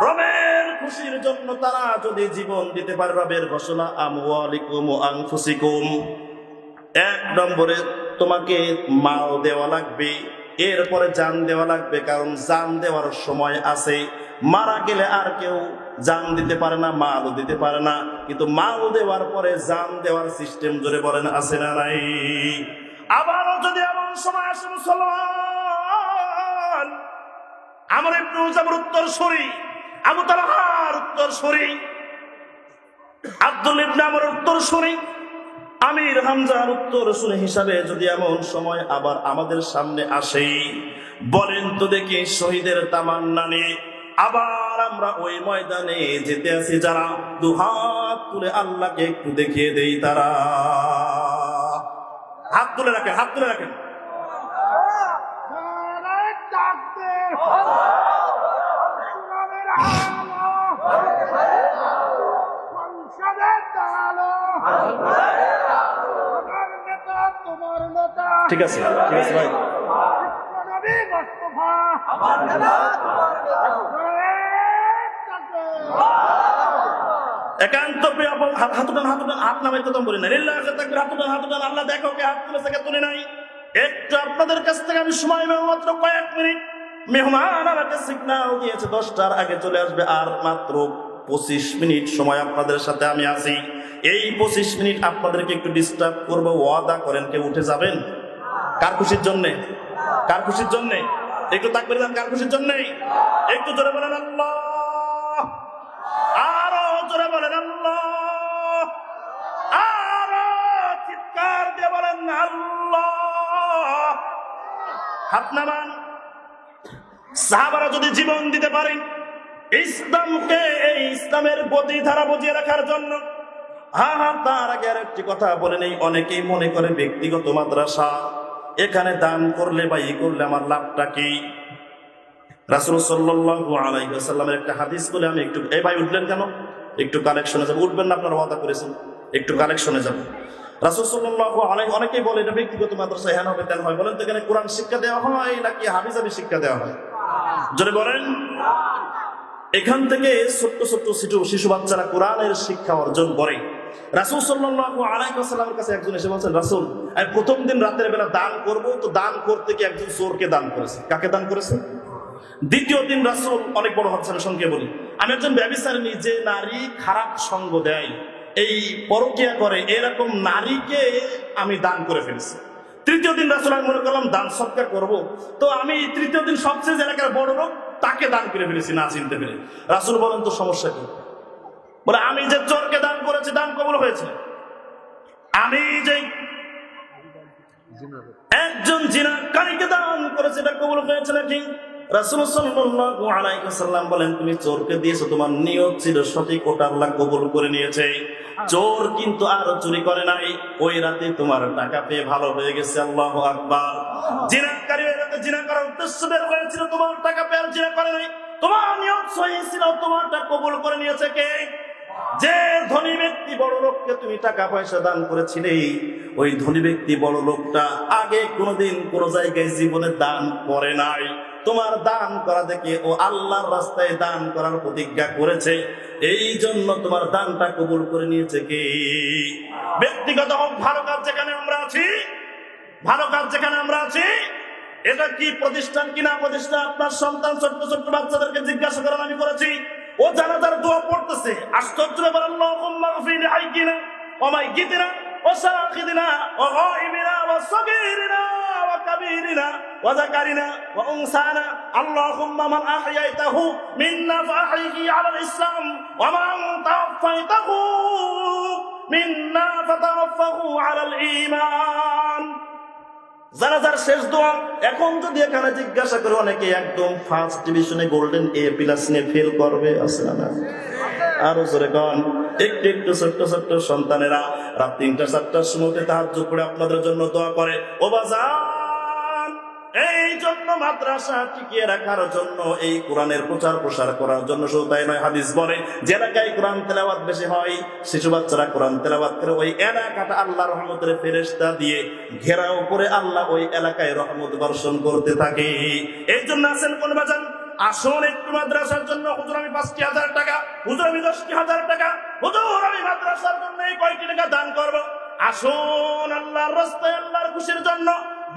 রবের খুশির জন্য তারা যদি জীবন দিতে পারে, রবের ঘোষণা, আমওয়ালিকুম ওয়া আনফুসিকুম। 1 নম্বরে তোমাকে মাল দেওয়া লাগবে, এরপরে জান দেওয়া লাগবে, কারণ জান দেওয়ার সময় আছে। মারা গেলে আর কেউ জান দিতে পারে না, মালও দিতে পারে না, কিন্তু মাল দেওয়ার পরে জান দেওয়ার সিস্টেম, জোরে বলেন, আছে না নাই? আবারও যদি এমন সময় আসে, মুসলমান, আমর ইবনে জাবর উত্তরসূরি, আবু তালহার উত্তরসূরি, আব্দুল ইবনে আমর উত্তরসূরি, আমির হামজার উত্তরসূরি হিসাবে যদি এমন সময় আবার আমাদের সামনে আসে, বলেন তো দেখি, শহীদের তামান্না নিয়ে আবার আমরা ওই ময়দানে যেতে আছি যারা, দুহাত তুলে আল্লাহকে একটু দেখিয়ে দেই। তারা হাত তুলে রাখেন, হাত তুলে রাখেন। ঠিক আছে, ঠিক আছে ভাই। একান্ত হাতুটান হাতুটান, হাত নামাইতে তো বলি না, হাতুটান হাতুটান, আল্লাহ দেখো কে হাত তুলেছে কে তুলে নাই। একটু আপনাদের কাছ থেকে আমি সময় মাত্র কয়েক মিনিট, মেহমান আমাকে সিগন্যাল দিয়েছে 10টার আগে চলে আসবে, আর মাত্র 25 মিনিট সময় আপনাদের সাথে আমি আছি। এই 25 মিনিট আপনাদেরকে একটু ডিস্টার্ব করবো, ওয়াদা করেন কেউ উঠে যাবেন? কার খুশির জন্যে? কার খুশির জন্যে? একটু তাকবীর দেন, কার খুশির জন্যে? একটু জোরে বলেন আল্লাহ, আরো জোরে বলেন আল্লাহ, আরো চিৎকার দিয়ে বলেন আল্লাহ। হাত নামান। সাহাবারা যদি জীবন দিতে পারে ইসলামকে, এই ইসলামের গতিধারা বজিয়ে রাখার জন্য, তার আগে আর একটি কথা বলে নেই। অনেকেই মনে করে ব্যক্তিগত মাদ্রাসা, এখানে দান করলে বা ই করলে আমার লাভটা কি? রাসূল সাল্লাল্লাহু আলাইহি ওয়াসাল্লামের একটা হাদিস বলে আমি একটু, এই ভাই উঠলেন কেন? একটু কালেকশনে যাব। উঠবেন না, আপনারা ওয়াদা করেছেন, একটু কালেকশনে যাব। রাসূল সাল্লাল্লাহু আলাইহি, অনেকেই বলে এটা ব্যক্তিগত মাদ্রাসায় হেন হবে তেন হয়, বলেন তো এখানে কোরআন শিক্ষা দেওয়া হয় নাকি হাবিজাবি শিক্ষা দেওয়া হয়? জোরে বলেন। এখান থেকে ছোট্ট ছোট্ট শিশু বাচ্চারা কোরআনের শিক্ষা অর্জন করে। রাসূল সাল্লাল্লাহু আলাইহি ওয়াসাল্লামের কাছে একজন এসে বলছেন, রাসূল আমি প্রথম দিন রাতের বেলা দান করব, তো দান করতে গিয়ে একজন চোরকে দান করেছে। কাকে দান করেছে? দ্বিতীয় দিন রাসূল, অনেক বড় হচ্ছে সঙ্গে বলি, আমি একজন ব্যভিচারিণী, যে নারী খারাপ সঙ্গ দেয়, এই পরকিয়া করে, এরকম নারীকে আমি দান করে ফেলেছি। তৃতীয় দিন রাসূল আমি মনে করলাম দান সৎকার করবো, তো আমি তৃতীয় দিন সবচেয়ে যে এলাকার বড় লোক তাকে দান করে ফেলেছি না চিনতে পেরে। রাসূল বলেন তো সমস্যা কি? বলে আমি যে চোরকে দান করেছি দান কবুল হয়েছে, আমি যে একজন জিনাকারীকে দান করেছে এটা কবুল হয়েছে নাকি? রাসূল সাল্লাল্লাহু আলাইহি ওয়াসাল্লাম বলেন, তুমি চোরকে দিয়েছো, তোমার নিয়ত ছিল সঠিক, ওটা আল্লাহ কবুল করে নিয়েছে। চোর কিন্তু আর চুরি করে নাই, ওই রাতে তোমার টাকা পেয়ে ভালো হয়ে গেছে। আল্লাহু আকবার। জিনাকারী ওই রাতে জিনা করার উদ্দেশ্য বের হয়েছিল, তোমার টাকা পেয়ে আর জিনা করে নাই, তোমার নিয়ত সহি ছিল, তোমারটা কবুল করে নিয়েছে কে? যে ধনী ব্যক্তি বড় লোককে তুমি টাকা পয়সা দান করেছিলে, ওই ধনী ব্যক্তি বড় লোকটা আগে কোনোদিন কোন জায়গায় জীবনে দান করে নাই। তোমার দান করা দেখে ও আল্লাহর রাস্তায় দান করার প্রতিজ্ঞা করেছে, এই জন্য তোমার দানটা কবুল করে নিয়েছে কে? ব্যক্তিগত হোক, ভালো কাজ যেখানে আমরা আছি, ভালো কাজ যেখানে আমরা আছি, এটা কি প্রতিষ্ঠান কিনা প্রতিষ্ঠান? আপনার সন্তান ছোট্ট ছোট্ট বাচ্চাদেরকে জিজ্ঞাসা করেন, আমি করেছি। ও জানাজার দোয়া পড়তেছে, আশ্চর্য ব্যাপার, আল্লাহুম্মা গফির লিহাইয়িনা ওয়া মাইয়িতিনা ওয়া সাখিদিনা ওয়া গায়িবিনা ওয়া সগীরিনা ওয়া কাবীরিনা ওয়া যাকারিনা ওয়া উনসানা, আল্লাহুম্মা মান আহইয়াইতাহু মিন্না ফাআহইহি আলাল ইসলাম ওয়া মান তাওফাইতাহু মিন্না ফাতাওফাহু আলাল ঈমান। জানাজার শেষ দোয়া। এখন যদি এখানে জিজ্ঞাসা করে, অনেকে একদম ফার্স্ট ডিভিশনে গোল্ডেন এ প্লাস নিয়ে ফেল করবে, আছে না? আরো জোরে কন। একটু একটু ছোট্ট ছোট্ট সন্তানেরা রাত ৩টা ৪টার সময় তাহাজ্জুদ পড়ে আপনাদের জন্য দোয়া করে। ও বাজান, এই জন্য মাদ্রাসা টিকিয়ে রাখার জন্য, এই কোরআনের প্রচার প্রসার করার জন্য, শুধু তাই নয়, হাদিস বলে যে এলাকায় কোরআন তেলাওয়াত বেশি হয়, শিশু বাচ্চারা কোরআন তেলাওয়াত করে, ওই এলাকাটা আল্লাহ রহমতের ফেরেশতা দিয়ে ঘেরাও করে আল্লাহ ওই এলাকায় রহমত বর্ষণ করতে থাকে। এই জন্য আছেন কোন বাজান, আসুন একটু মাদ্রাসার জন্য। হুজুর আমি ৫,০০০ টাকা, হুজুর আমি ১০,০০০ টাকা, হুজুর আমি মাদ্রাসার জন্য এই কয়টি টাকা দান করব। আসুন আল্লাহর রাস্তায়, আল্লাহর খুশির জন্য,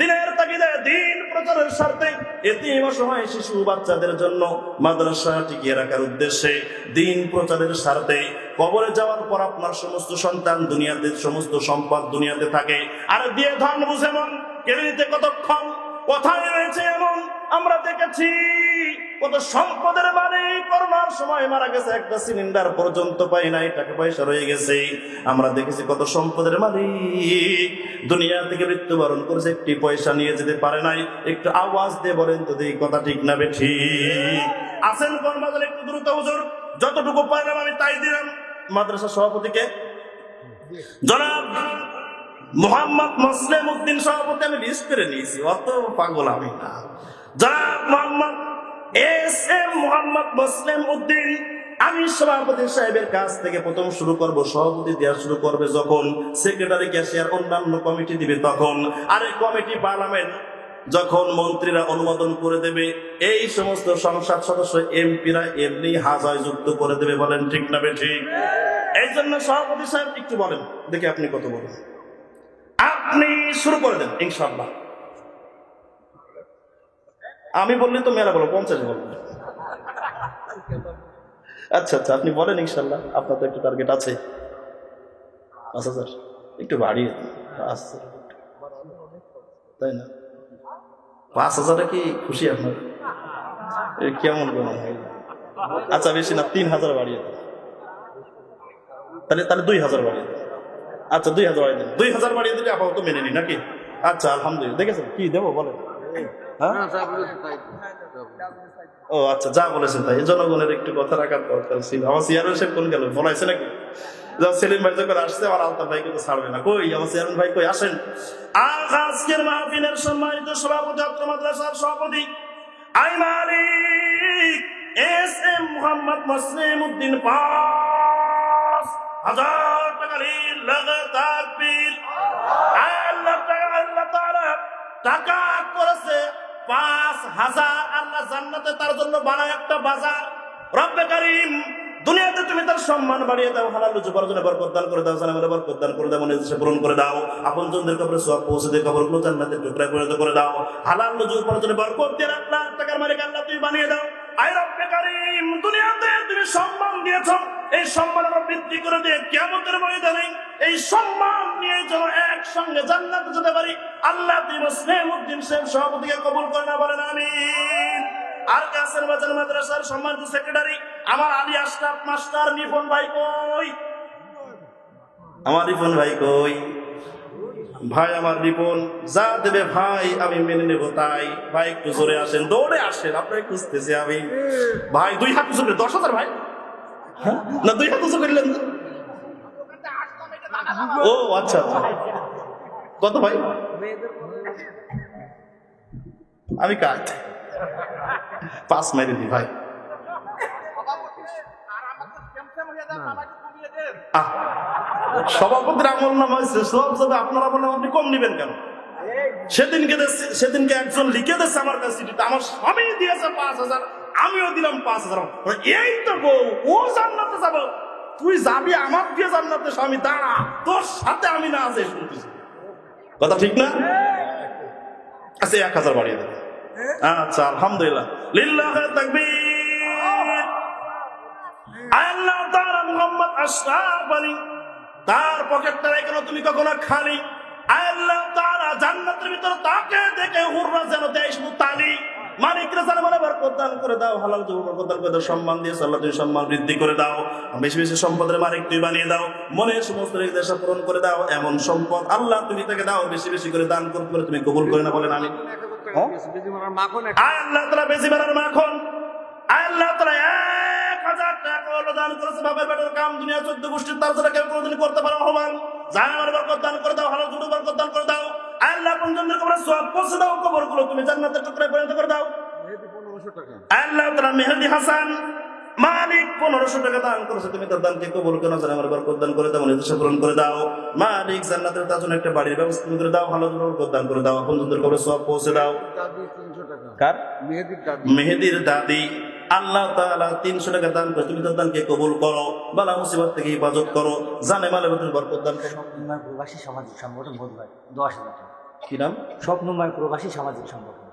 দিনের তাগিদে, দিন প্রচারের স্বার্থে, এতিম অসহায় শিশু বাচ্চাদের জন্য মাদ্রাসা টিকিয়ে রাখার উদ্দেশ্যে, দিন প্রচারের স্বার্থে, কবরে যাওয়ার পর আপনার সমস্ত সন্তান দুনিয়াতে, সমস্ত সম্পদ দুনিয়াতে থাকে, আর দিয়ে ধন বুঝে মন কেড়ে নিতে কতক্ষণ। কোথায় রয়েছে এমন আমরা দেখেছি কত সম্পদের মালিক করোনার সময় মারা গেছে, একটা সিলিন্ডার পর্যন্ত পাই নাই, টাকা পয়সা রয়ে গেছে। আমরা দেখেছি কত সম্পদের মালিক দুনিয়া থেকে মৃত্যুবরণ করেছে, একটি পয়সা নিয়ে যেতে পারে নাই। একটু আওয়াজ দিয়ে বলেন তো এই কথা ঠিক না বেঠি? আছেন কোন বাজারে? একটু দ্রুত হুজুর, যতটুকু পারলাম আমি তাই দিলাম। মাদ্রাসা সভাপতিকে জনাব মোহাম্মদ মুসলিম উদ্দিন সভাপতি, আমি লিস্ট করে নিয়েছি, অত পাগল আমি না। জনাব মোহাম্মদ এস.এম. মোহাম্মদ মুসলিম উদ্দিন, আমি সভাপতি সাহেবের কাছ থেকে প্রথম শুরু করব। সভাপতি দেওয়া শুরু করবে যখন, সেক্রেটারি, ক্যাশিয়ার, অন্যান্য কমিটি দিবে তখন, আর এই কমিটি পার্লামেন্ট যখন মন্ত্রীরা অনুমোদন করে দেবে, এই সমস্ত সংসদ সদস্য এমপিরা এমনি হাজায় যুক্ত করে দেবে। বলেন ঠিক না বেঠিক? এই জন্য সভাপতি সাহেব একটু বলেন দেখি, আপনি কত বলেন, আপনি শুরু করে দেন ইনশাআল্লাহ। আমি বললি তো মেলা বলো, 50 বলবো। আচ্ছা আচ্ছা, আপনি বলেন ইনশাআল্লাহ, আপনার তো একটু টার্গেট আছে। আচ্ছা স্যার, একটু বাড়িয়ে আচ্ছা, তাই না? 5,000 কি খুশি আপনার? কেমন কেমন হয়? আচ্ছা বেশি না, 3,000 বাড়িয়ে দেন। তাহলে 2,000 বাড়িয়ে দেন। আচ্ছা 2,000 বাড়িয়ে দেন। 2,000 বাড়িয়ে দিলে আপাতত মেনে নি নাকি? আচ্ছা আলহামদুলিল্লাহ। দেখেছেন কি দেবো বলেন? হ্যাঁ, ও আচ্ছা, যা বলেছেন তাই। জনগণের একটু কথা রাখার দরকার ছিল। আমার সিআরও সাহেব কোন গেল, বলাইছে নাকি? সেলিম ভাই যখন আসছে আমার আলতাফ ভাইকে তো ছাড়বে না, কই আমার চেয়ারম্যান ভাই কই আসেন। আর আজকের মাহফিলের সম্মানিত সভাপতি অত্র মাদ্রাসার সভাপতি আই মালিক এস এম মোহাম্মদ মুসলিম উদ্দিন ৫,০০০ টাকা লাগাতার পীর আল্লাহ তাআলা টাকা করেছে ৫,০০০। আল্লাহ জান্নাতে তার জন্য বানায় একটা বাজার। রব্বে কারীম দুনিয়াতে তুমি তার সম্মান বাড়িয়ে দাও, হালাল রুজি উপার্জনে বরকত দান করে দাও, জানামালে বরকত দান করে দাও, মনের ইচ্ছা পূরণ করে দাও, আপনজনদের কবরে সওয়াব পৌঁছে দিয়ে কবরগুলো জান্নাতের টুকরা পরিণত করে দাও, হালাল রুজি উপার্জনে বরকত দিয়ে ১,০০,০০০ টাকার মালিক আল্লাহ তুমি বানিয়ে দাও। আয় রব্বে কারীম দুনিয়াতে তুমি সম্মান দিয়েছো, এই সম্মান আমরা বৃদ্ধি করে দিয়ে কিয়ামতের ময়দানে এই সম্মান নিয়ে যেন একসঙ্গে জান্নাতে যেতে পারি। আল্লাহ তুমি মুসলিম উদ্দিন সাহেব সভাপতিকে কবুল করে না, বলেন আমিন। আর কাসের বাজার মাদ্রাসার সম্মানিত সেক্রেটারি আমার আলী আশরাফ মাস্টার নিপন ভাই কই? আমার রিপন ভাই কই? ভাই আমার রিপন যা দেবে ভাই আমি মেনে নেব তাই। ভাই একটু জোরে আসেন, দৌড়ে আসেন, আপনাকে খুঁজতেছি আমি। ভাই 2 হাত উঁচু করে 10,000 ভাই, হ্যাঁ না 2 হাত উঁচু করলেন? ও আচ্ছা আচ্ছা, কত ভাই? আমি কাট 5 মাইরে দি ভাই। সভাপতির আমল নামা হয়েছে সব যাবে, আপনারা বললেন আপনি কম নিবেন কেন? সেদিনকে একজন লিখে দিচ্ছে আমার কাছে চিঠিটা, আমার স্বামী দিয়েছে 5,০০০, আমিও দিলাম 5,০০০। এই তো বউ, ও জান্নাতে যাবো, তুই যাবি আমার দিয়ে জান্নাতে, স্বামী দাঁড়া, তোর সাথে আমি না আছে শুনতেছি, কথা ঠিক না? আচ্ছা 1,০০০ বাড়িয়ে দেবে। আচ্ছা আলহামদুলিল্লাহ, লিল্লাহি তাকবীর। আল্লাহ তাআলা মুহাম্মদ আশরাফ আলী তার পকেটটা রেখে তুমি কখনো খালি। আল্লাহ তাআলা জান্নাতের ভিতর তাকে দেখে হুররা যেন দেয় শুধু তালি। মালিকরা যেন বলে বরকত দান করে দাও, হালাল জমি বরকত দান করে দাও, সম্মান দিয়ে আল্লাহ তুমি সম্মান বৃদ্ধি করে দাও, বেশি বেশি সম্পদের মালিক তুমি বানিয়ে দাও, মনের সমস্ত রেখা পূরণ করে দাও, এমন সম্পদ আল্লাহ তুমি তাকে দাও, বেশি বেশি করে দান করতে করে তুমি কবুল করে না, বলেন আমি। আল্লাহ তাআলা বেশি বেড়ার মাখন, আল্লাহ তাআলা 1,০০০ টাকা দান করেছে, বাবার বেটার কাম দুনিয়া 14 গোষ্ঠীর তার যারা কেউ কোনোদিন করতে পারে হবান, জানার বরকত দান করে দাও, হালাল জমি বরকত দান করে দাও, আল্লাহ পঞ্জনদের কবরে সওয়াব পৌঁছে দাও, কবরগুলো তুমি জান্নাতের টুকরায় পরিণত করে দাও। আল্লাহ তাআলা মেহেদী হাসান মালিক 1500 টাকা দান করেছে, তুমি তার দানকে কবুল করে নাও, জানার বরকত দান করে দাও, মনের ইচ্ছা পূরণ করে দাও। মালিক জান্নাতের তার জন্য একটা বাড়ির ব্যবস্থা করে দাও, হালাল জমি বরকত দান করে দাও, পঞ্জনদের কবরে সওয়াব পৌঁছে দাও। কার? মেহেদীর দাদি আল্লাহ তাআলা 300 টাকা দান করে তুমি তার দানকে কবুল করো, বালা মুসিবত থেকে হেফাজত করো, জানে মালে বরকত দান করো। প্রবাসী সামাজিক সংগঠন বোধ হয় 10,000 টাকা। কি নাম? স্বপ্নময় প্রবাসী সামাজিক সংগঠন।